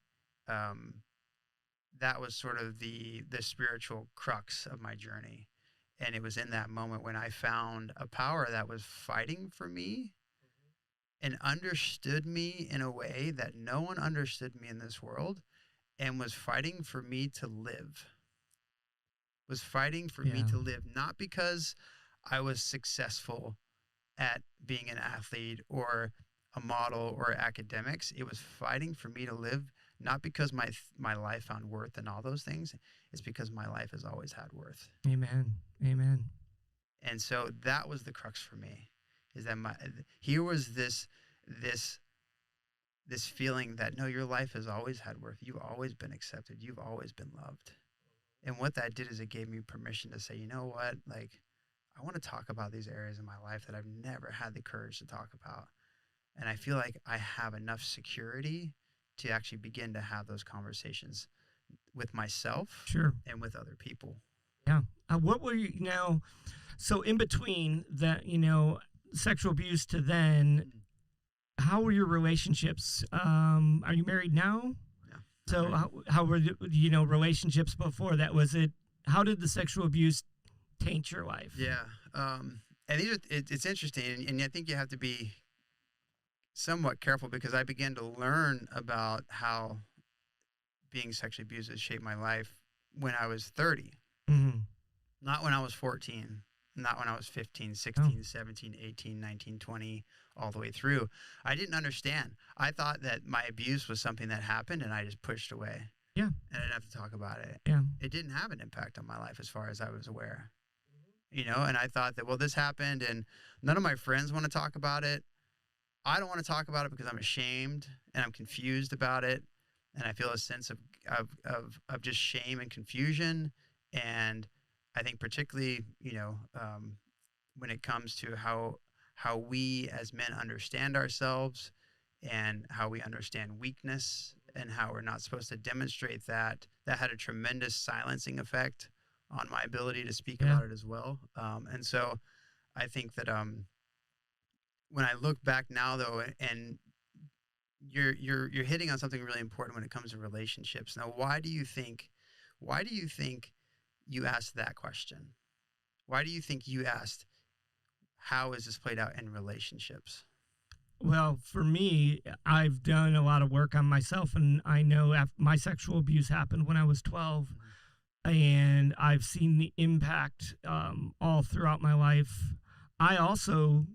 that was sort of the spiritual crux of my journey. And it was in that moment when I found a power that was fighting for me and understood me in a way that no one understood me in this world, and was fighting for me to live. Was fighting for me to live, not because I was successful at being an athlete or a model or academics. It was fighting for me to live, not because my life found worth in all those things. It's because my life has always had worth. Amen. Amen. And so that was the crux for me, is that here was this feeling that, no, your life has always had worth. You've always been accepted. You've always been loved. And what that did is it gave me permission to say, you know what, like, I want to talk about these areas in my life that I've never had the courage to talk about. And I feel like I have enough security to actually begin to have those conversations with myself Sure. and with other people. Yeah. What were you now? So in between that, sexual abuse to then, how were your relationships? Are you married now? Yeah. So how were relationships before that? How did the sexual abuse taint your life? Yeah. And it's interesting, and I think you have to be somewhat careful, because I began to learn about how being sexually abused has shaped my life when I was 30. Mm-hmm. Not when I was 14, not when I was 15, 16, 17, 18, 19, 20, all the way through. I didn't understand. I thought that my abuse was something that happened and I just pushed away. Yeah. And I didn't have to talk about it. Yeah. It didn't have an impact on my life as far as I was aware. And I thought that, well, this happened and none of my friends want to talk about it. I don't want to talk about it because I'm ashamed and I'm confused about it. And I feel a sense of just shame and confusion. And I think particularly, when it comes to how we as men understand ourselves and how we understand weakness and how we're not supposed to demonstrate that had a tremendous silencing effect on my ability to speak about it as well. And so I think that when I look back now, though, and you're hitting on something really important when it comes to relationships. Now, why do you think you asked that question? Why do you think you asked, how is this played out in relationships? Well, for me, I've done a lot of work on myself, and I know my sexual abuse happened when I was 12, and I've seen the impact all throughout my life. I also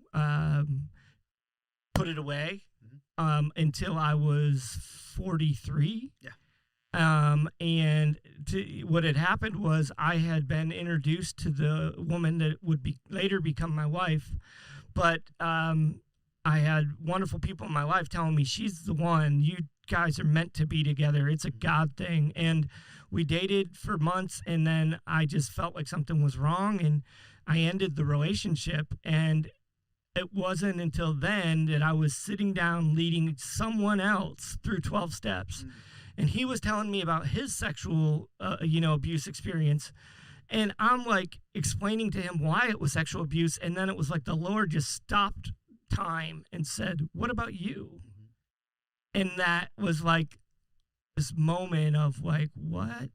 put it away until I was 43. Yeah. And what had happened was I had been introduced to the woman that would later become my wife, but I had wonderful people in my life telling me, she's the one, you guys are meant to be together. It's a God thing. And we dated for months, and then I just felt like something was wrong, and I ended the relationship. And it wasn't until then that I was sitting down leading someone else through 12 steps. And he was telling me about his sexual, abuse experience. And I'm like explaining to him why it was sexual abuse. And then it was like the Lord just stopped time and said, what about you? And that was like this moment of like, what?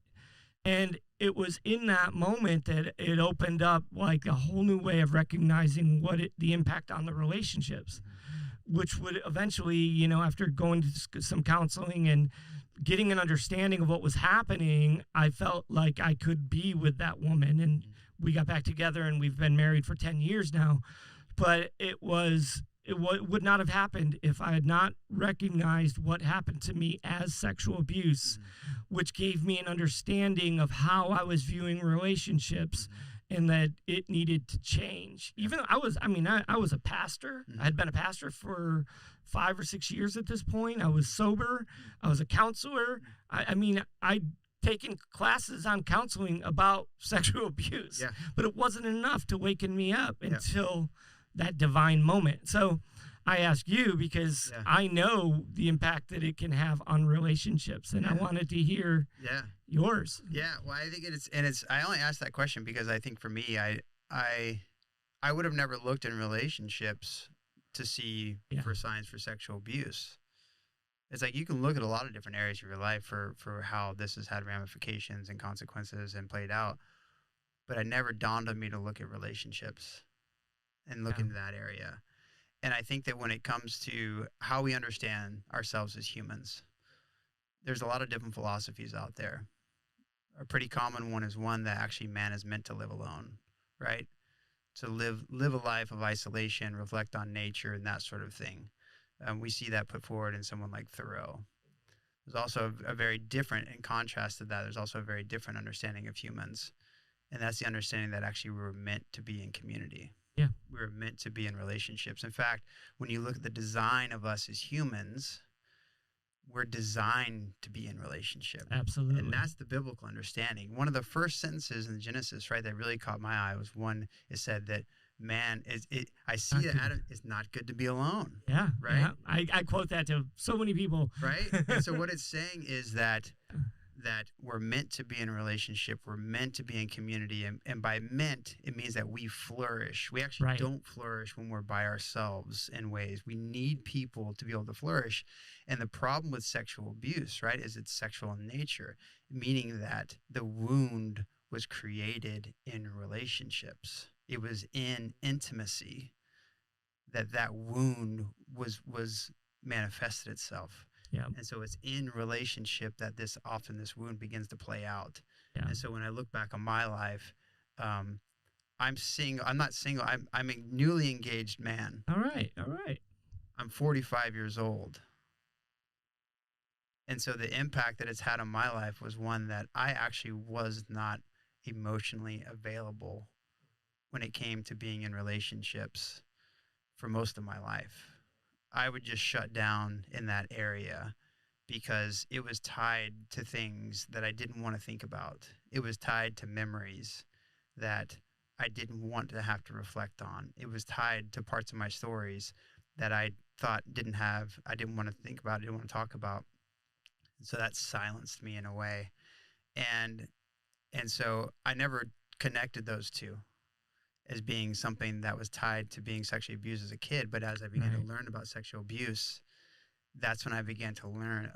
And it was in that moment that it opened up like a whole new way of recognizing the impact on the relationships, which would eventually, after going to some counseling and getting an understanding of what was happening, I felt like I could be with that woman. And we got back together, and we've been married for 10 years now. But it would not have happened if I had not recognized what happened to me as sexual abuse, which gave me an understanding of how I was viewing relationships and that it needed to change. Even though I was a pastor. I had been a pastor for 5 or 6 years at this point. I was sober. I was a counselor. I'd taken classes on counseling about sexual abuse, but it wasn't enough to waken me up until that divine moment. So I ask you because I know the impact that it can have on relationships, and I wanted to hear yours. Yeah, well, I think I only asked that question because I think for me, I would have never looked in relationships to see for signs for sexual abuse. It's like you can look at a lot of different areas of your life for how this has had ramifications and consequences and played out, but it never dawned on me to look at relationships and look into that area. And I think that when it comes to how we understand ourselves as humans, there's a lot of different philosophies out there. A pretty common one is one that actually man is meant to live alone, right? To live a life of isolation, reflect on nature, and that sort of thing. We see that put forward in someone like Thoreau. there's also a very different, in contrast to that, there's also a very different understanding of humans. And that's the understanding that actually we were meant to be in community. Yeah. We were meant to be in relationships. In fact, when you look at the design of us as humans, we're designed to be in relationship. Absolutely. And that's the biblical understanding. One of the first sentences in Genesis, right, that really caught my eye was one, it said that I see that Adam is not good to be alone. Yeah. Right. Yeah. I quote that to so many people. Right. And so what it's saying is that we're meant to be in a relationship. We're meant to be in community. And by meant, it means that we flourish. We actually don't flourish when we're by ourselves in ways. We need people to be able to flourish. And the problem with sexual abuse, right, is it's sexual in nature, meaning that the wound was created in relationships. It was in intimacy that wound was manifested itself. Yeah. And so it's in relationship that this wound begins to play out. Yeah. And so when I look back on my life, I'm single. I'm not single. I'm a newly engaged man. All right. I'm 45 years old. And so the impact that it's had on my life was one that I actually was not emotionally available when it came to being in relationships for most of my life. I would just shut down in that area because it was tied to things that I didn't want to think about. It was tied to memories that I didn't want to have to reflect on. It was tied to parts of my stories that I thought I didn't want to think about, I didn't want to talk about. So that silenced me in a way. And so I never connected those two as being something that was tied to being sexually abused as a kid. But as I began to learn about sexual abuse, that's when I began to learn,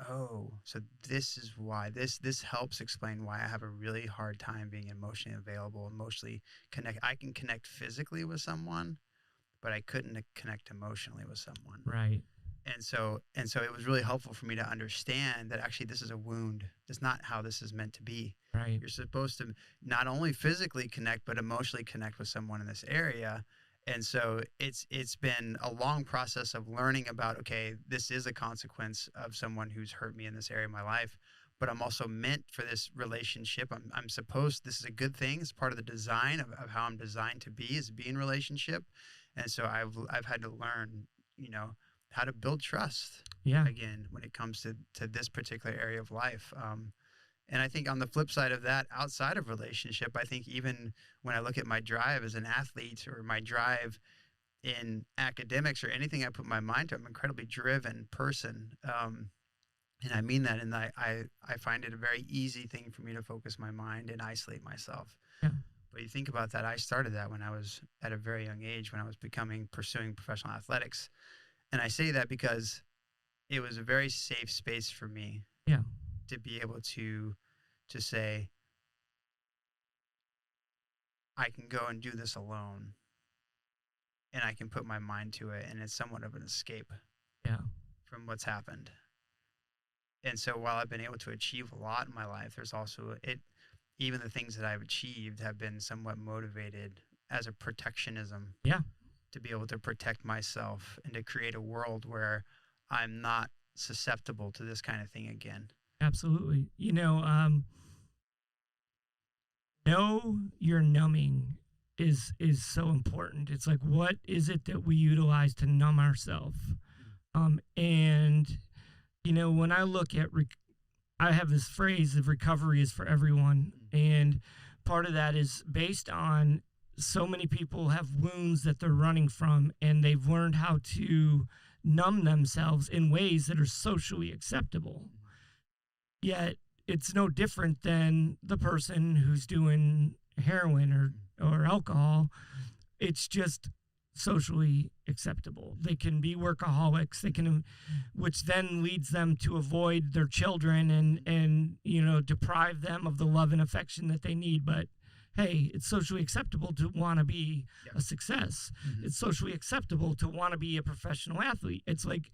so this is why, this helps explain why I have a really hard time being emotionally available, emotionally connect. I can connect physically with someone, but I couldn't connect emotionally with someone. Right. And so it was really helpful for me to understand that actually this is a wound. It's not how this is meant to be. Right. You're supposed to not only physically connect, but emotionally connect with someone in this area. And so it's been a long process of learning about, okay, this is a consequence of someone who's hurt me in this area of my life, but I'm also meant for this relationship. This is a good thing. It's part of the design of how I'm designed to be in relationship. And so I've had to learn, how to build trust again when it comes to this particular area of life. And I think on the flip side of that, outside of relationship, I think even when I look at my drive as an athlete or my drive in academics or anything I put my mind to, I'm an incredibly driven person. And I mean that, and I find it a very easy thing for me to focus my mind and isolate myself. Yeah. But you think about that, I started that when I was at a very young age, when I was pursuing professional athletics. And I say that because it was a very safe space for me to be able to say, I can go and do this alone, and I can put my mind to it, and it's somewhat of an escape from what's happened. And so while I've been able to achieve a lot in my life, there's also even the things that I've achieved have been somewhat motivated as a protectionism. Yeah. To be able to protect myself and to create a world where I'm not susceptible to this kind of thing again. Absolutely. Know your numbing is so important. It's like, what is it that we utilize to numb ourselves? And when I look at, I have this phrase of recovery is for everyone. And part of that is based on so many people have wounds that they're running from, and they've learned how to numb themselves in ways that are socially acceptable. Yet it's no different than the person who's doing heroin or alcohol. It's just socially acceptable. They can be workaholics. Which then leads them to avoid their children and deprive them of the love and affection that they need. But hey, it's socially acceptable to want to be a success. Mm-hmm. It's socially acceptable to want to be a professional athlete. It's like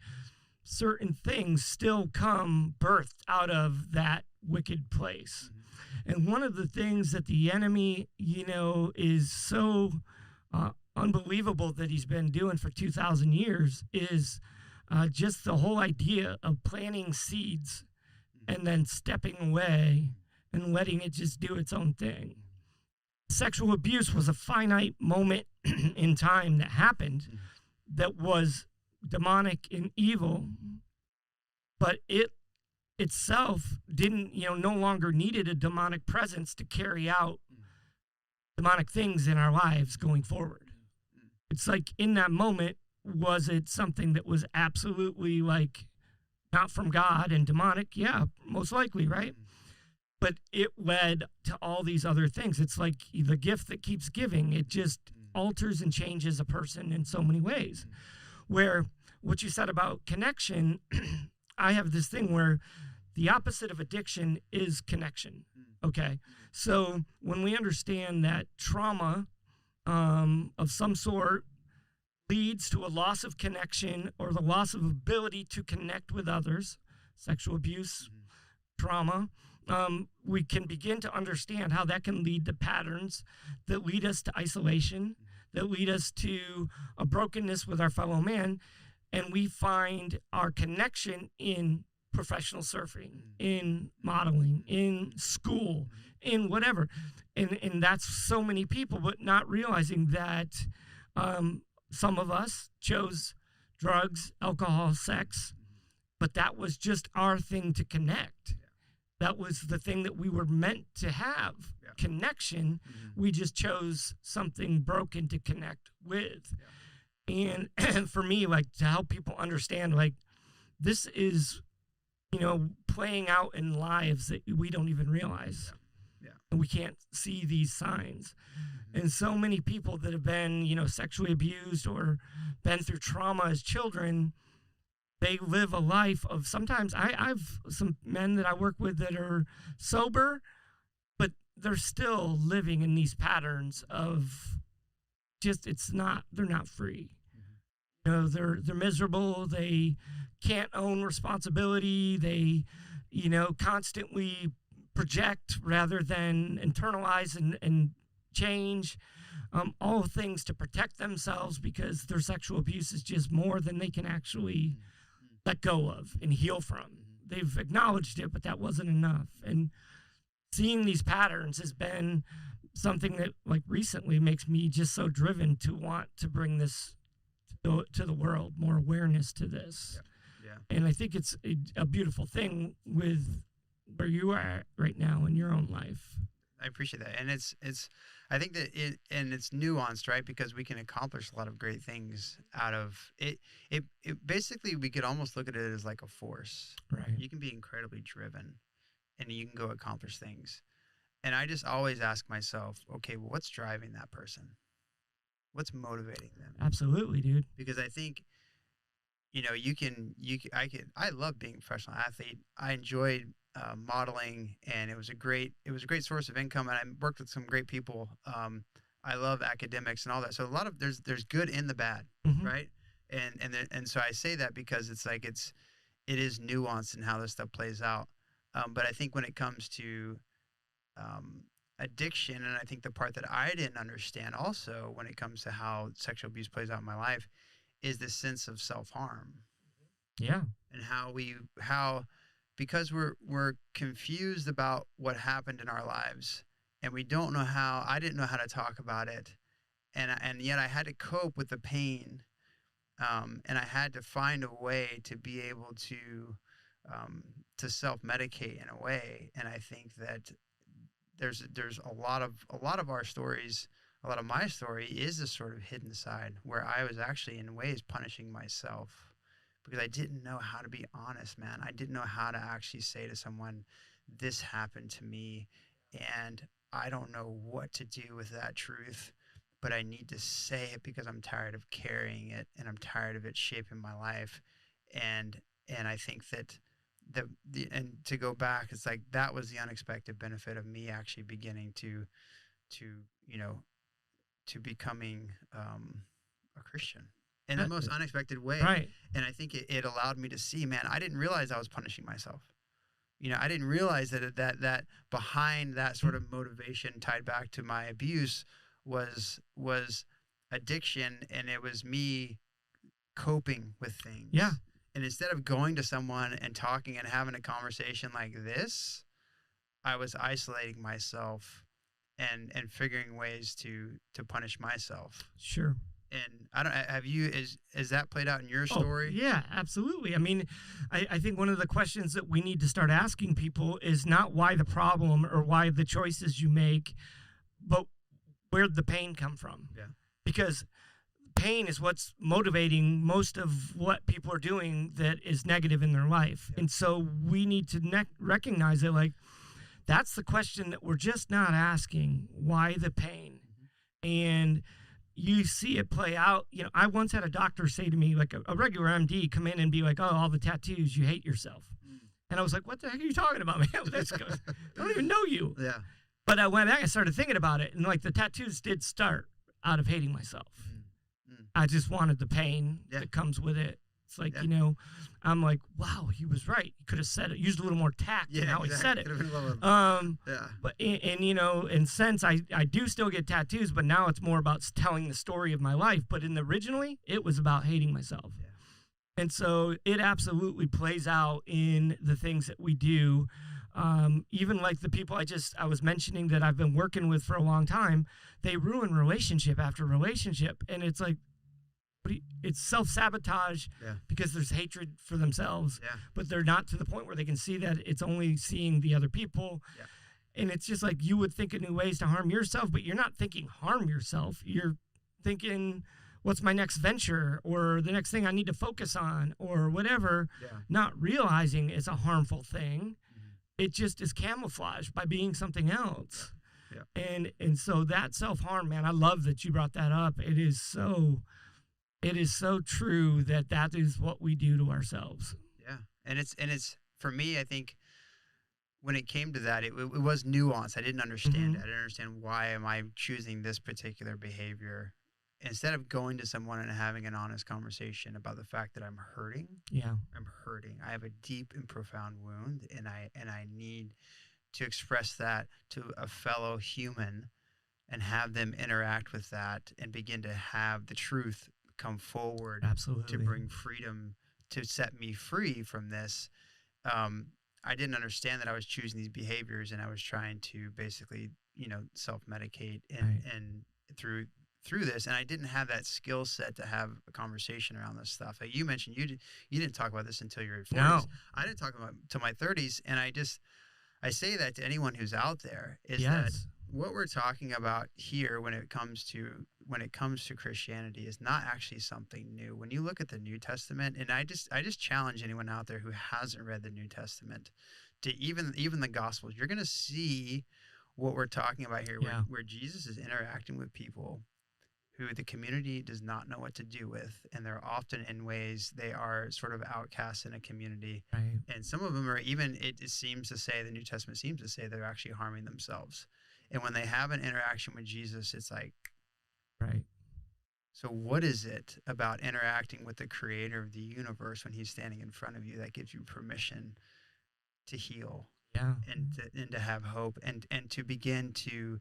certain things still come birthed out of that wicked place. Mm-hmm. And one of the things that the enemy, is so unbelievable that he's been doing for 2,000 years is just the whole idea of planting seeds and then stepping away and letting it just do its own thing. Sexual abuse was a finite moment in time that happened that was demonic and evil, but it itself didn't, no longer needed a demonic presence to carry out demonic things in our lives going forward. It's like in that moment, was it something that was absolutely like not from God and demonic? Yeah, most likely, right? But it led to all these other things. It's like the gift that keeps giving. It just alters and changes a person in so many ways. Where what you said about connection, I have this thing where the opposite of addiction is connection. Okay. So when we understand that trauma of some sort leads to a loss of connection or the loss of ability to connect with others, sexual abuse, trauma, we can begin to understand how that can lead to patterns that lead us to isolation, that lead us to a brokenness with our fellow man, and we find our connection in professional surfing, in modeling, in school, in whatever. And that's so many people, but not realizing that some of us chose drugs, alcohol, sex, but that was just our thing to connect. That was the thing that we were meant to have, connection. We just chose something broken to connect with. And for me, like, to help people understand, like, this is, playing out in lives that we don't even realize. And we can't see these signs. And so many people that have been, sexually abused or been through trauma as children, they live a life of, sometimes I've some men that I work with that are sober, but they're still living in these patterns of just, they're not free. They're miserable. They can't own responsibility. They, constantly project rather than internalize and change, all things to protect themselves because their sexual abuse is just more than they can actually let go of and heal from. They've acknowledged it, but that wasn't enough. And seeing these patterns has been something that, like, recently makes me just so driven to want to bring this to the world, more awareness to this. And I think it's a beautiful thing with where you are right now in your own life. I appreciate that. And it's I think that it's nuanced, right? Because we can accomplish a lot of great things out of it. It basically, we could almost look at it as like a force. Right. You can be incredibly driven and you can go accomplish things. And I just always ask myself, okay, well, what's driving that person? What's motivating them? Absolutely, dude. Because I think, I love being a professional athlete. I enjoyed modeling, and it was a great source of income, and I worked with some great people. I love academics and all that. So a lot of there's good in the bad, right? And so I say that because it's like it is nuanced in how this stuff plays out. But I think when it comes to addiction, and I think the part that I didn't understand also when it comes to how sexual abuse plays out in my life is this sense of self-harm. Yeah. And how because we're confused about what happened in our lives, and we don't know how. I didn't know how to talk about it, and yet I had to cope with the pain, and I had to find a way to be able to self-medicate in a way. And I think that there's a lot of our stories. A lot of my story is this sort of hidden side where I was actually in ways punishing myself because I didn't know how to be honest, man. I didn't know how to actually say to someone, this happened to me, and I don't know what to do with that truth, but I need to say it because I'm tired of carrying it, and I'm tired of it shaping my life. And I think that and to go back, it's like that was the unexpected benefit of me actually beginning to becoming a Christian in the most unexpected way. Right. And I think it allowed me to see, man, I didn't realize I was punishing myself. I didn't realize that behind that sort of motivation tied back to my abuse was addiction, and it was me coping with things. Yeah. And instead of going to someone and talking and having a conversation like this, I was isolating myself and figuring ways to punish myself. Sure. And I don't have you is that played out in your Oh, story? yeah, absolutely. I mean, I think one of the questions that we need to start asking people is not why the problem or why the choices you make, but where'd the pain come from? Yeah. Because pain is what's motivating most of what people are doing that is negative in their life. Yeah. And so we need to recognize it, like, that's the question that we're just not asking. Why the pain? Mm-hmm. And you see it play out. You know, I once had a doctor say to me, like a regular MD, come in and be like, "Oh, all the tattoos, you hate yourself." And I was like, "What the heck are you talking about, man? I don't even know you." Yeah. But I went back and started thinking about it, and like the tattoos did start out of hating myself. I just wanted the pain that comes with it. It's like, you know, I'm like, wow, he was right. He could have said it, used a little more tact in how he said it. But and you know, in sense, I do still get tattoos, but now it's more about telling the story of my life. But originally, it was about hating myself. Yeah. And so it absolutely plays out in the things that we do. Even like the people I was mentioning that I've been working with for a long time, they ruin relationship after relationship. And it's like, it's self-sabotage because there's hatred for themselves, but they're not to the point where they can see that it's only seeing the other people. Yeah. And it's just like, you would think of new ways to harm yourself, but you're not thinking harm yourself. You're thinking, what's my next venture or the next thing I need to focus on or whatever, not realizing it's a harmful thing. Mm-hmm. It just is camouflaged by being something else. Yeah. And so that self-harm, man, I love that you brought that up. It is so true that is what we do to ourselves. Yeah. And it's for me, I think when it came to that, it was nuance. I didn't understand it. I didn't understand why am I choosing this particular behavior. Instead of going to someone and having an honest conversation about the fact that I'm hurting. Yeah. I'm hurting. I have a deep and profound wound, and I need to express that to a fellow human and have them interact with that and begin to have the truth come forward. Absolutely. To bring freedom, to set me free from this. I didn't understand that I was choosing these behaviors, and I was trying to basically, you know, self-medicate and through this, and I didn't have that skill set to have a conversation around this stuff. Like you mentioned, you didn't talk about this until your 40s. No. I didn't talk about it until my 30s, and I say that to anyone who's out there is that what we're talking about here when it comes to Christianity is not actually something new. When you look at the New Testament, and I just challenge anyone out there who hasn't read the New Testament to even the Gospels, you're going to see what we're talking about here, where Jesus is interacting with people who the community does not know what to do with, and they're often in ways they are sort of outcasts in a community. Right. And some of them are even, the New Testament seems to say they're actually harming themselves. And when they have an interaction with Jesus, it's like, right. So what is it about interacting with the creator of the universe when he's standing in front of you that gives you permission to heal and to have hope and to begin to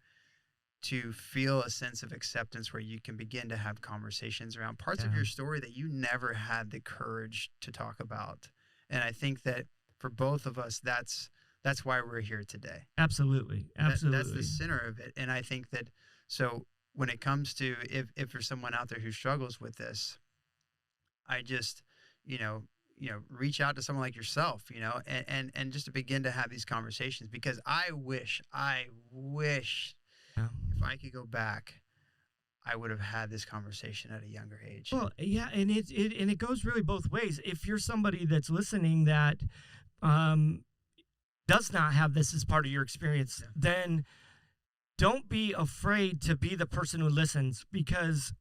feel a sense of acceptance where you can begin to have conversations around parts of your story that you never had the courage to talk about. And I think that for both of us, that's why we're here today. Absolutely. That's the center of it. And I think that, so when it comes to, if there's someone out there who struggles with this, I just, reach out to someone like yourself, and just to begin to have these conversations, because I wish if I could go back, I would have had this conversation at a younger age. Well, yeah, and it goes really both ways. If you're somebody that's listening that does not have this as part of your experience, then don't be afraid to be the person who listens, because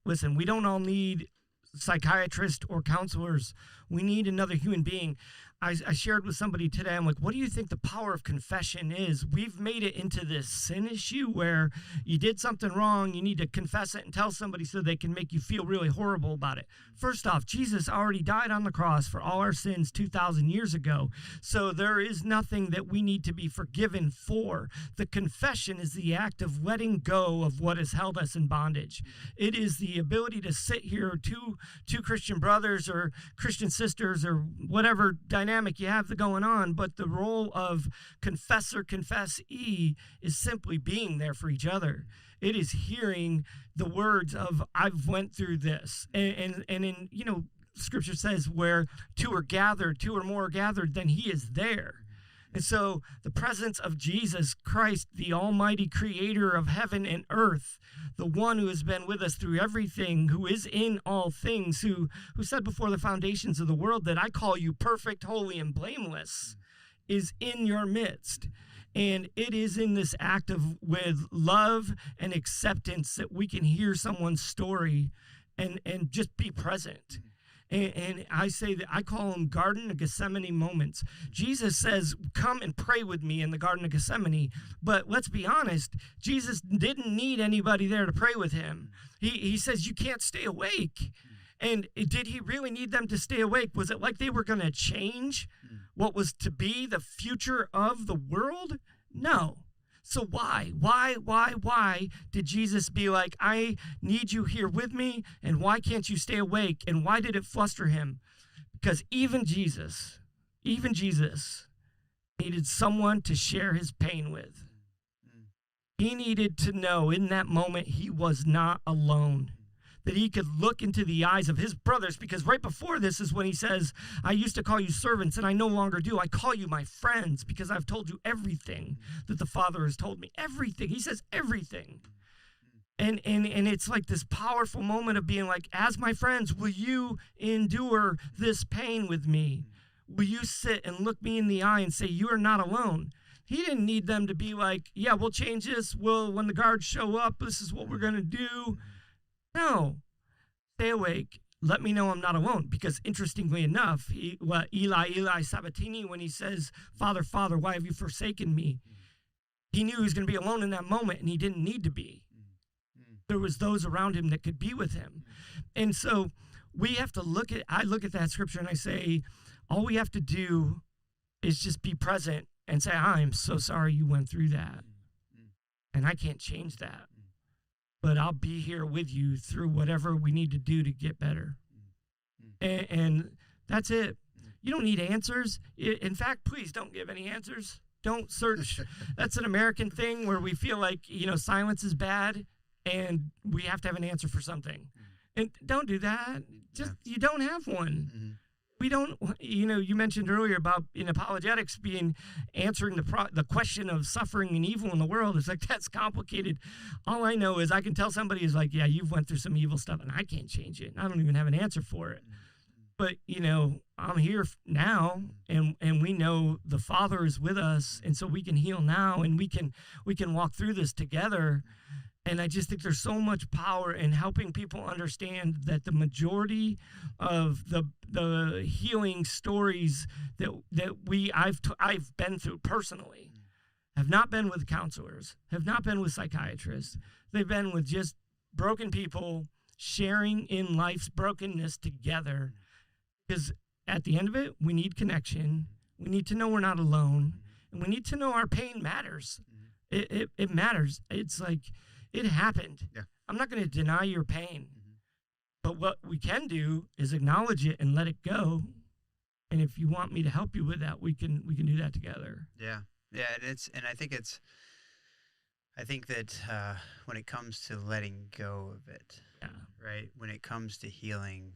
listen, we don't all need psychiatrists or counselors. We need another human being. I shared with somebody today, I'm like, what do you think the power of confession is? We've made it into this sin issue where you did something wrong, you need to confess it and tell somebody so they can make you feel really horrible about it. First off, Jesus already died on the cross for all our sins 2,000 years ago. So there is nothing that we need to be forgiven for. The confession is the act of letting go of what has held us in bondage. It is the ability to sit here, two Christian brothers or Christian sisters or whatever dynamic you have going on, but the role of confessor, confessee is simply being there for each other. It is hearing the words of, I've went through this. And in, Scripture says where two or more are gathered, then he is there. And so the presence of Jesus Christ, the almighty creator of heaven and earth, the one who has been with us through everything, who is in all things, who said before the foundations of the world that I call you perfect, holy, and blameless, is in your midst. And it is in this act of with love and acceptance that we can hear someone's story and just be present. And I say that I call them Garden of Gethsemane moments. Jesus says, come and pray with me in the Garden of Gethsemane. But let's be honest, Jesus didn't need anybody there to pray with him. He says, you can't stay awake. And did he really need them to stay awake? Was it like they were going to change what was to be the future of the world? No. So why did Jesus be like, I need you here with me, and why can't you stay awake? And why did it fluster him? Because even Jesus needed someone to share his pain with. He needed to know in that moment he was not alone, that he could look into the eyes of his brothers, because right before this is when he says, I used to call you servants and I no longer do. I call you my friends because I've told you everything that the Father has told me. Everything. He says everything. And it's like this powerful moment of being like, as my friends, will you endure this pain with me? Will you sit and look me in the eye and say, you are not alone? He didn't need them to be like, yeah, we'll change this. When the guards show up, this is what we're going to do. No, stay awake. Let me know I'm not alone. Because interestingly enough, Eli, Eli, Sabatini, when he says, Father, Father, why have you forsaken me? He knew he was going to be alone in that moment, and he didn't need to be. There was those around him that could be with him. And so we have to I look at that scripture and I say, all we have to do is just be present and say, I'm so sorry you went through that. And I can't change that. But I'll be here with you through whatever we need to do to get better. And that's it. You don't need answers. In fact, please don't give any answers. Don't search. That's an American thing where we feel like, silence is bad and we have to have an answer for something. And don't do that. You don't have one. We don't, you mentioned earlier about in apologetics answering the question of suffering and evil in the world. It's like, that's complicated. All I know is I can tell somebody is like, yeah, you've went through some evil stuff and I can't change it. I don't even have an answer for it. But, I'm here now and we know the Father is with us. And so we can heal now and we can walk through this together. And I just think there's so much power in helping people understand that the majority of the healing stories that I've been through personally have not been with counselors, have not been with psychiatrists. They've been with just broken people sharing in life's brokenness together. Because at the end of it, we need connection. We need to know we're not alone. And we need to know our pain matters. It matters. It's like, it happened. Yeah. I'm not going to deny your pain. But what we can do is acknowledge it and let it go. And if you want me to help you with that, we can do that together. Yeah. Yeah, I think that when it comes to letting go of it, right? When it comes to healing,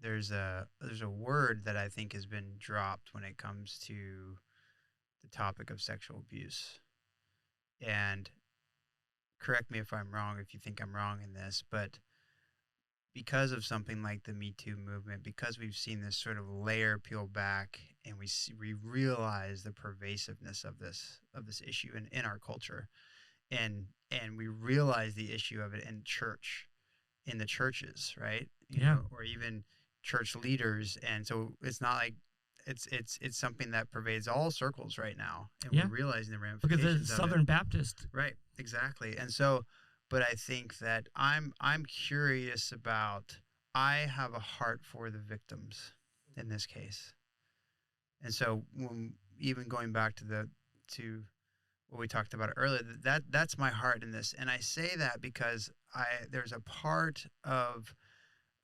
there's a word that I think has been dropped when it comes to the topic of sexual abuse. And correct me if I'm wrong, if you think I'm wrong in this, but because of something like the Me Too movement, because we've seen this sort of layer peel back, and we realize the pervasiveness of this issue in our culture, and we realize the issue of it in the churches, right? You know, or even church leaders, and so it's not like it's something that pervades all circles right now, and Yeah. we're realizing the Look at ramifications the of it. Southern Baptist. Right, exactly. And so, but I think that I'm curious about. I have a heart for the victims in this case, and so when even going back to what we talked about earlier, that's my heart in this, and I say that because there's a part of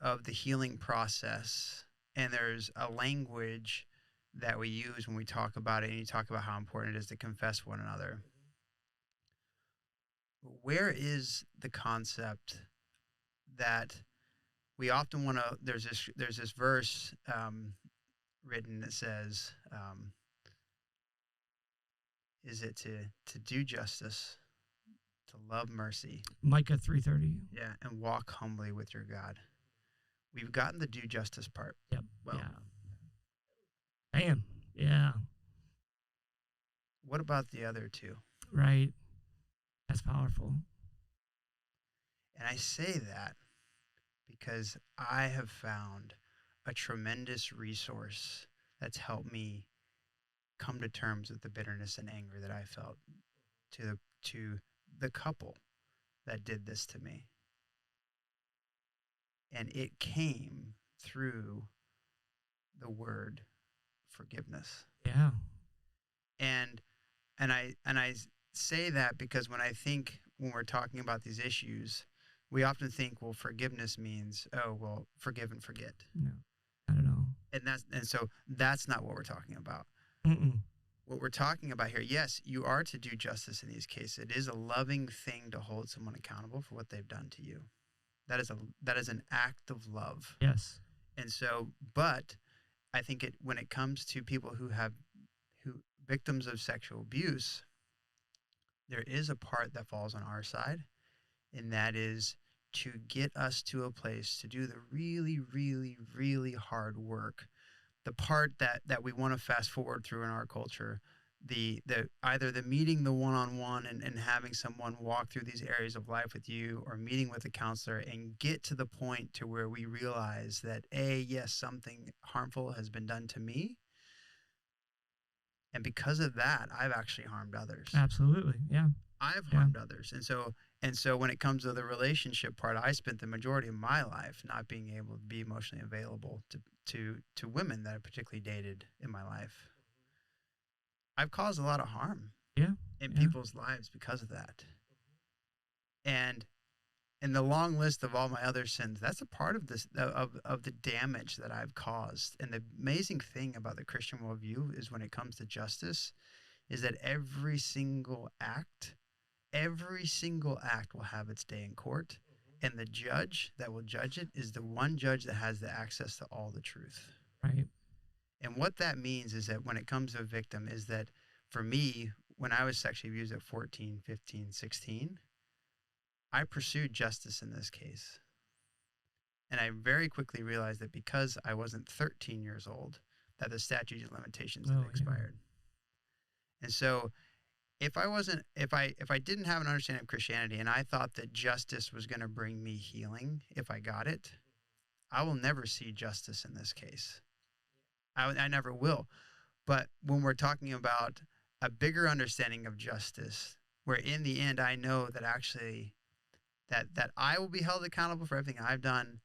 the healing process, and there's a language that we use when we talk about it, and you talk about how important it is to confess one another. Where is the concept that we often want to? There's this verse written that says, "Is it to do justice, to love mercy, Micah 3:30. yeah, and walk humbly with your God?" We've gotten the do justice part. Yep. Well, Yeah. Bam. Yeah. what about the other two? Right. That's powerful. And I say that because I have found a tremendous resource that's helped me come to terms with the bitterness and anger that I felt to the couple that did this to me. And it came through the word forgiveness. Yeah. And I say that because when we're talking about these issues, we often think, well, forgiveness means, oh, well, forgive and forget. No. I don't know. And so that's not what we're talking about. Mm-mm. What we're talking about here, yes, you are to do justice in these cases. It is a loving thing to hold someone accountable for what they've done to you. That is an act of love. Yes. And so, but I think when it comes to people who victims of sexual abuse, there is a part that falls on our side, and that is to get us to a place to do the really, really, really hard work. The part that we want to fast forward through in our culture, the either the meeting the one-on-one and having someone walk through these areas of life with you, or meeting with a counselor and get to the point to where we realize that yes, something harmful has been done to me, and because of that I've actually harmed others. Absolutely. Yeah. I've harmed others. And so when it comes to the relationship part, I spent the majority of my life not being able to be emotionally available to women that I particularly dated in my life. I've caused a lot of harm in people's lives because of that. And in the long list of all my other sins, that's a part of this of the damage that I've caused. And the amazing thing about the Christian worldview is when it comes to justice, is that every single act will have its day in court, and the judge that will judge it is the one judge that has the access to all the truth. Right. And what that means is that when it comes to a victim, is that for me, when I was sexually abused at 14, 15, 16, I pursued justice in this case. And I very quickly realized that because I wasn't 13 years old, that the statute of limitations had expired. And so if I didn't have an understanding of Christianity and I thought that justice was going to bring me healing if I got it, I will never see justice in this case. I never will. But when we're talking about a bigger understanding of justice, where in the end I know that actually that I will be held accountable for everything I've done,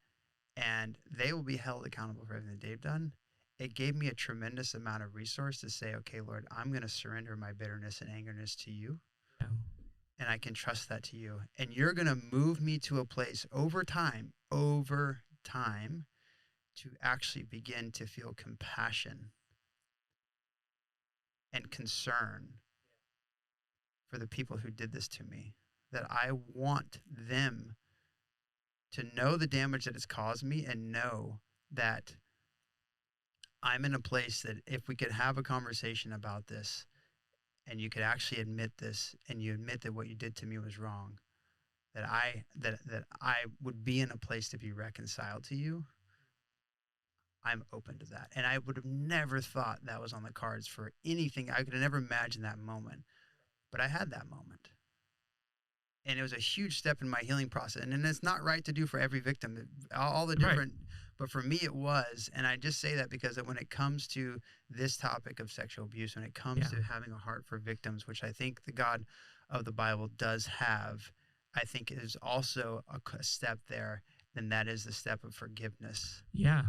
and they will be held accountable for everything that they've done, it gave me a tremendous amount of resource to say, okay, Lord, I'm going to surrender my bitterness and angerness to you. Yeah. And I can trust that to you. And you're going to move me to a place over time, to actually begin to feel compassion and concern for the people who did this to me. That I want them to know the damage that it's caused me, and know that I'm in a place that if we could have a conversation about this, and you could actually admit this, and you admit that what you did to me was wrong, that I would be in a place to be reconciled to you. I'm open to that. And I would have never thought that was on the cards for anything. I could have never imagined that moment. But I had that moment. And it was a huge step in my healing process. And it's not right to do for every victim. All the different But for me, it was. And I just say that because when it comes to this topic of sexual abuse, when it comes to having a heart for victims, which I think the God of the Bible does have, I think is also a step there. And that is the step of forgiveness. Yeah.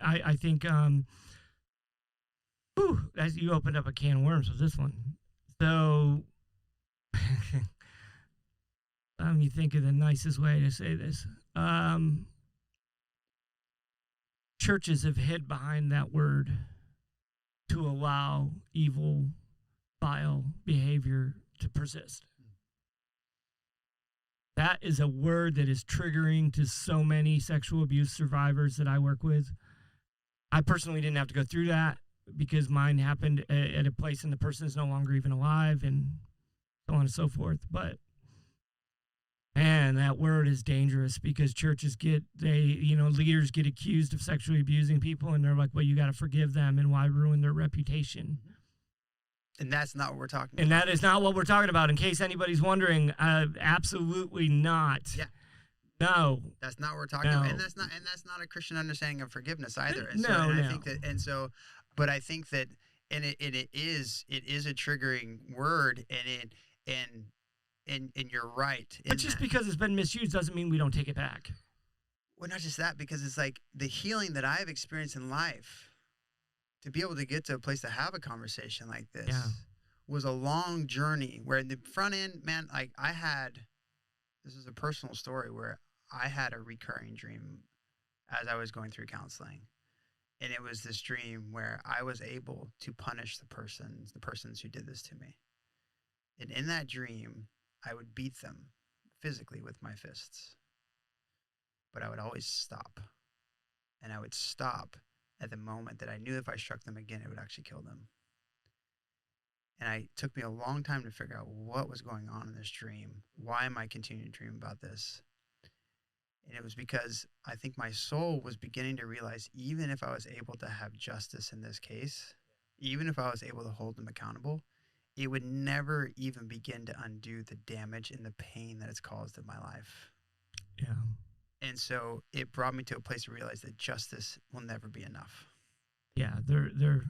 I think as you opened up a can of worms with this one. So let me think of the nicest way to say this. Churches have hid behind that word to allow evil, vile behavior to persist. That is a word that is triggering to so many sexual abuse survivors that I work with. I personally didn't have to go through that because mine happened at a place and the person is no longer even alive and so on and so forth. But man, that word is dangerous because churches leaders get accused of sexually abusing people and they're like, well, you got to forgive them and why ruin their reputation? And that's not what we're talking about. And that is not what we're talking about. In case anybody's wondering, absolutely not. Yeah. No. That's not what we're talking about. And that's not a Christian understanding of forgiveness either. And I think that it is a triggering word and you're right. But just because it's been misused doesn't mean we don't take it back. Well, not just that, because it's like the healing that I've experienced in life, to be able to get to a place to have a conversation like this was a long journey where in the front end, man, like this is a personal story where I had a recurring dream as I was going through counseling. And it was this dream where I was able to punish the persons who did this to me. And in that dream, I would beat them physically with my fists. But I would always stop. And I would stop at the moment that I knew if I struck them again, it would actually kill them. And it took me a long time to figure out what was going on in this dream. Why am I continuing to dream about this? And it was because I think my soul was beginning to realize even if I was able to have justice in this case, even if I was able to hold them accountable, it would never even begin to undo the damage and the pain that it's caused in my life. Yeah. And so it brought me to a place to realize that justice will never be enough. Yeah, there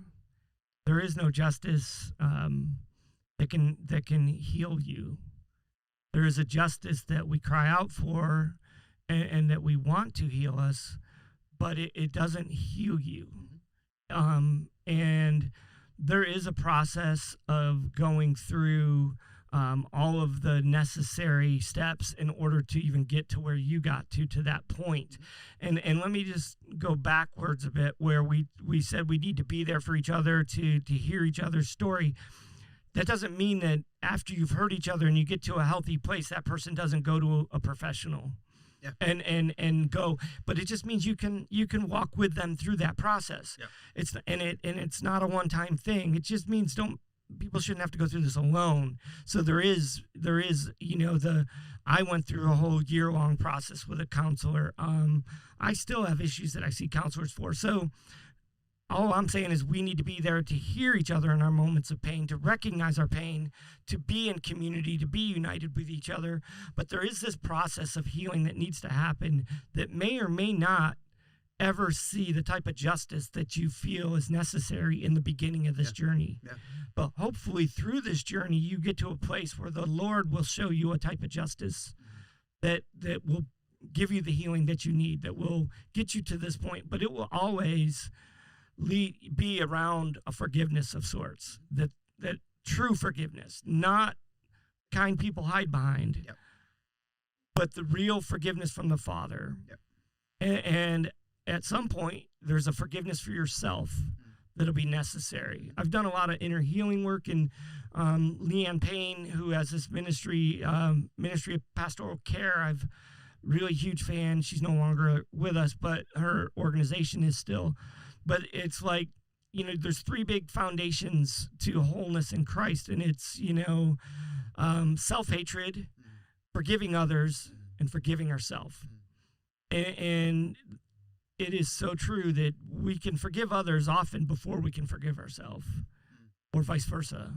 is no justice that can heal you. There is a justice that we cry out for and that we want to heal us, but it doesn't heal you. And there is a process of going through all of the necessary steps in order to even get to where you got to that point. And let me just go backwards a bit where we said we need to be there for each other to hear each other's story. That doesn't mean that after you've heard each other and you get to a healthy place, that person doesn't go to a professional. Yeah. And go, but it just means you can walk with them through that process. Yeah. It's not a one-time thing. It just means people shouldn't have to go through this alone. So there is I went through a whole year-long process with a counselor. I still have issues that I see counselors for. So all I'm saying is we need to be there to hear each other in our moments of pain, to recognize our pain, to be in community, to be united with each other. But there is this process of healing that needs to happen that may or may not ever see the type of justice that you feel is necessary in the beginning of this journey. Yeah. But hopefully through this journey, you get to a place where the Lord will show you a type of justice that will give you the healing that you need, that will get you to this point. But it will always be around a forgiveness of sorts, that true forgiveness, not kind people hide behind, but the real forgiveness from the Father. And at some point, there's a forgiveness for yourself that'll be necessary. I've done a lot of inner healing work, and Leanne Payne, who has this ministry of pastoral care, I've really huge fan. She's no longer with us, but her organization is still. But it's like, there's three big foundations to wholeness in Christ, and it's, self-hatred, forgiving others, and forgiving ourselves. And it is so true that we can forgive others often before we can forgive ourselves, or vice versa.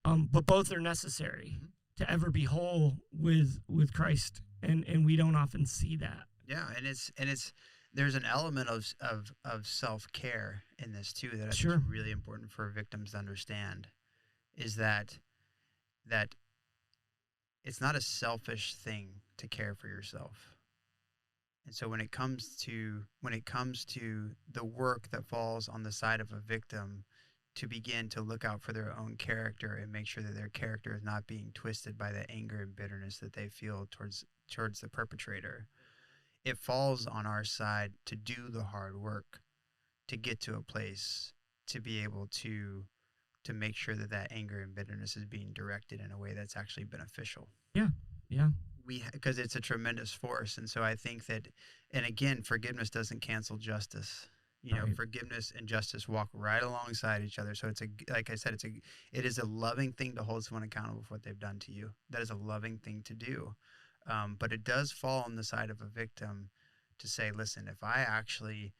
But both are necessary to ever be whole with Christ, and we don't often see that. Yeah, and it's there's an element of self-care in this too that I think is Sure. really important for victims to understand, is that it's not a selfish thing to care for yourself. And so when it comes to the work that falls on the side of a victim to begin to look out for their own character and make sure that their character is not being twisted by the anger and bitterness that they feel towards the perpetrator, it falls on our side to do the hard work to get to a place to be able to make sure that that anger and bitterness is being directed in a way that's actually beneficial. Yeah. Yeah. Because it's a tremendous force. And so I think that, and again, forgiveness doesn't cancel justice. Right. Forgiveness and justice walk right alongside each other. So like I said, it is a loving thing to hold someone accountable for what they've done to you. That is a loving thing to do. But it does fall on the side of a victim to say, listen, if I actually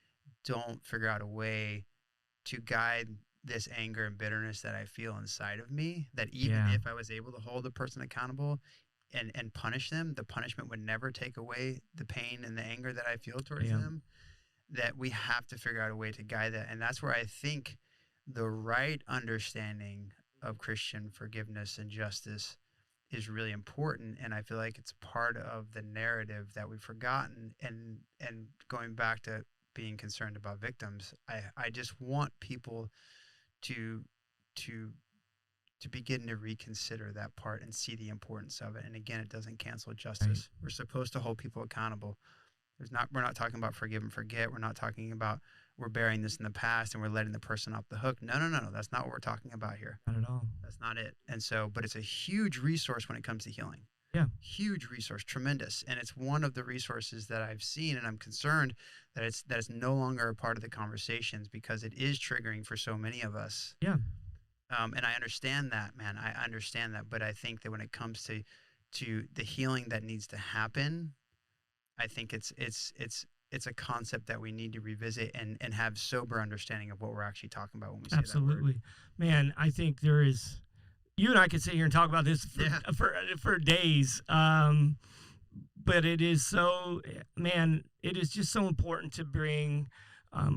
don't figure out a way to guide this anger and bitterness that I feel inside of me, that even Yeah. if I was able to hold the person accountable and punish them, the punishment would never take away the pain and the anger that I feel towards Yeah. them. That we have to figure out a way to guide that. And that's where I think the right understanding of Christian forgiveness and justice is really important. And I feel like it's part of the narrative that we've forgotten. And going back to being concerned about victims, I just want people to to to begin to reconsider that part and see the importance of it. And again, it doesn't cancel justice. Right. We're supposed to hold people accountable. We're not talking about forgive and forget. We're not talking about we're burying this in the past and we're letting the person off the hook. No. That's not what we're talking about here. Not at all. That's not it. And so, but it's a huge resource when it comes to healing. Yeah. Huge resource, tremendous. And it's one of the resources that I've seen, and I'm concerned that it's no longer a part of the conversations because it is triggering for so many of us. Yeah. And I understand that, man. I understand that. But I think that when it comes to the healing that needs to happen, I think it's a concept that we need to revisit and have sober understanding of what we're actually talking about when we say that word. Absolutely. Man, I think there is, you and I could sit here and talk about this for days. But it is so, man, it is just so important to bring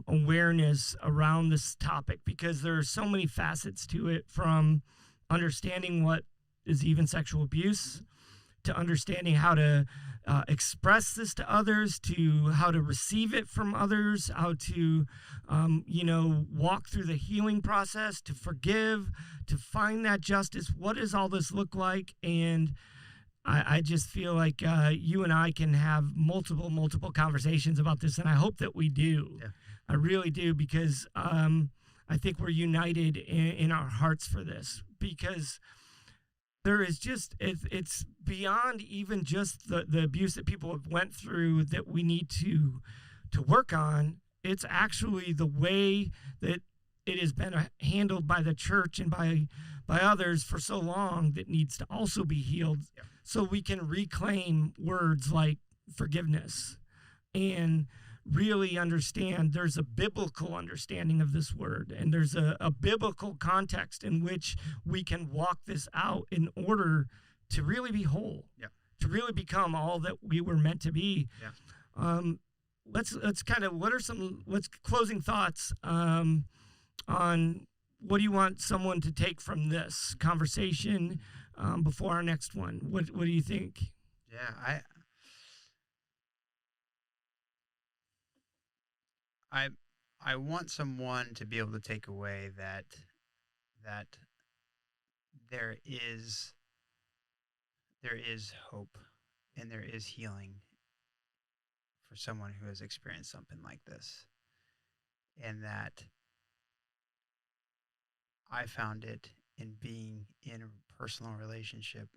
awareness around this topic because there are so many facets to it, from understanding what is even sexual abuse to understanding how to express this to others, to how to receive it from others, how to, walk through the healing process, to forgive, to find that justice. What does all this look like? And I just feel like you and I can have multiple conversations about this, and I hope that we do. Yeah. I really do, because I think we're united in our hearts for this, because there is just, it's beyond even just the abuse that people have went through that we need to work on. It's actually the way that it has been handled by the church and by others for so long that needs to also be healed. Yeah. So we can reclaim words like forgiveness and really understand there's a biblical understanding of this word, and there's a biblical context in which we can walk this out in order to really be whole, to really become all that we were meant to be. Let's kind of, what's closing thoughts on what do you want someone to take from this conversation before our next one? What do you think? Yeah, I want someone to be able to take away that there is hope and there is healing for someone who has experienced something like this, and that I found it in being in a personal relationship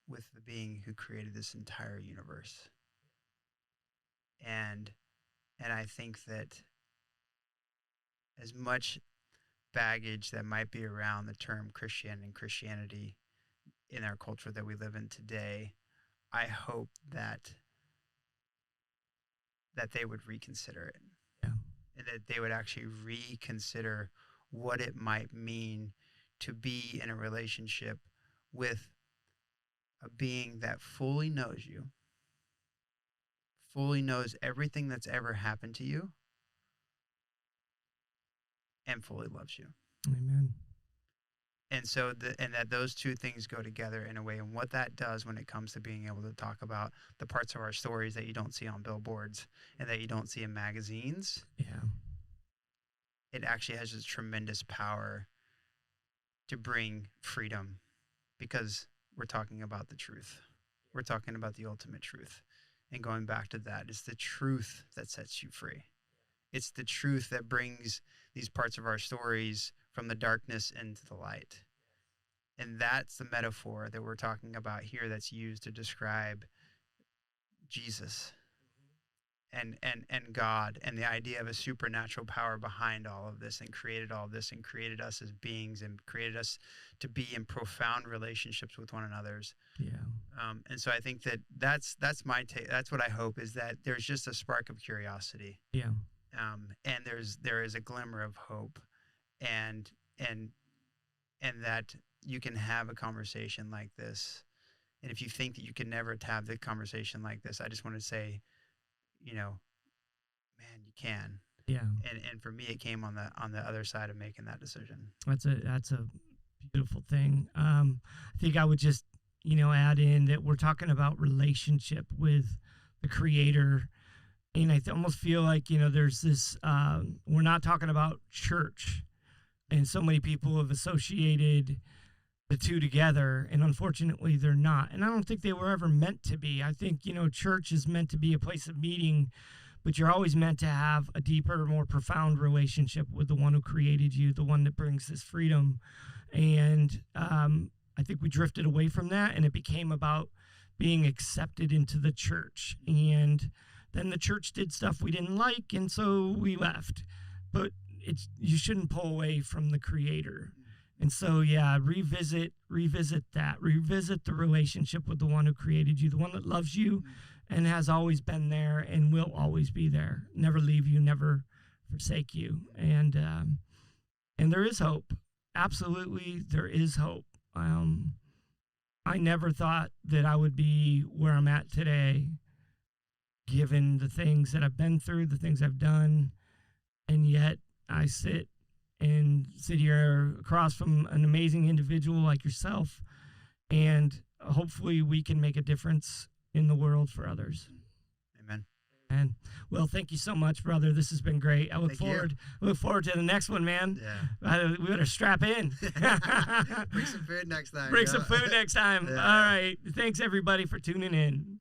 with the being who created this entire universe. And I think that as much baggage that might be around the term Christian and Christianity in our culture that we live in today, I hope that they would reconsider it. Yeah. And that they would actually reconsider what it might mean to be in a relationship with a being that fully knows you, fully knows everything that's ever happened to you and fully loves you. Amen. And so, and that those two things go together in a way. And what that does when it comes to being able to talk about the parts of our stories that you don't see on billboards and that you don't see in magazines, Yeah. it actually has this tremendous power to bring freedom, because we're talking about the truth. We're talking about the ultimate truth. And going back to that, it's the truth that sets you free. It's the truth that brings these parts of our stories from the darkness into the light. And that's the metaphor that we're talking about here that's used to describe Jesus and God, and the idea of a supernatural power behind all of this, and created all of this, and created us as beings, and created us to be in profound relationships with one another. Yeah. And so I think that's my take. That's what I hope, is that there's just a spark of curiosity. Yeah. And there is a glimmer of hope, and that you can have a conversation like this. And if you think that you can never have the conversation like this, I just want to say, man, you can. Yeah. And for me, it came on the other side of making that decision. That's a beautiful thing. I think I would just, add in that we're talking about relationship with the Creator. And I almost feel like, there's this, we're not talking about church. And so many people have associated the two together, and unfortunately they're not. And I don't think they were ever meant to be. I think, church is meant to be a place of meeting, but you're always meant to have a deeper, more profound relationship with the one who created you, the one that brings this freedom. And I think we drifted away from that, and it became about being accepted into the church. And then the church did stuff we didn't like, and so we left. But you shouldn't pull away from the Creator. And so, yeah, revisit that. Revisit the relationship with the one who created you, the one that loves you and has always been there and will always be there, never leave you, never forsake you. And there is hope. Absolutely, there is hope. I never thought that I would be where I'm at today, given the things that I've been through, the things I've done, and yet I sit here across from an amazing individual like yourself, and hopefully we can make a difference in the world for others. Amen. And well, thank you so much, brother. This has been great. I look forward to the next one, man. Yeah. We better strap in. Bring some food next time. Bring some food next time. Yeah. All right. Thanks everybody for tuning in.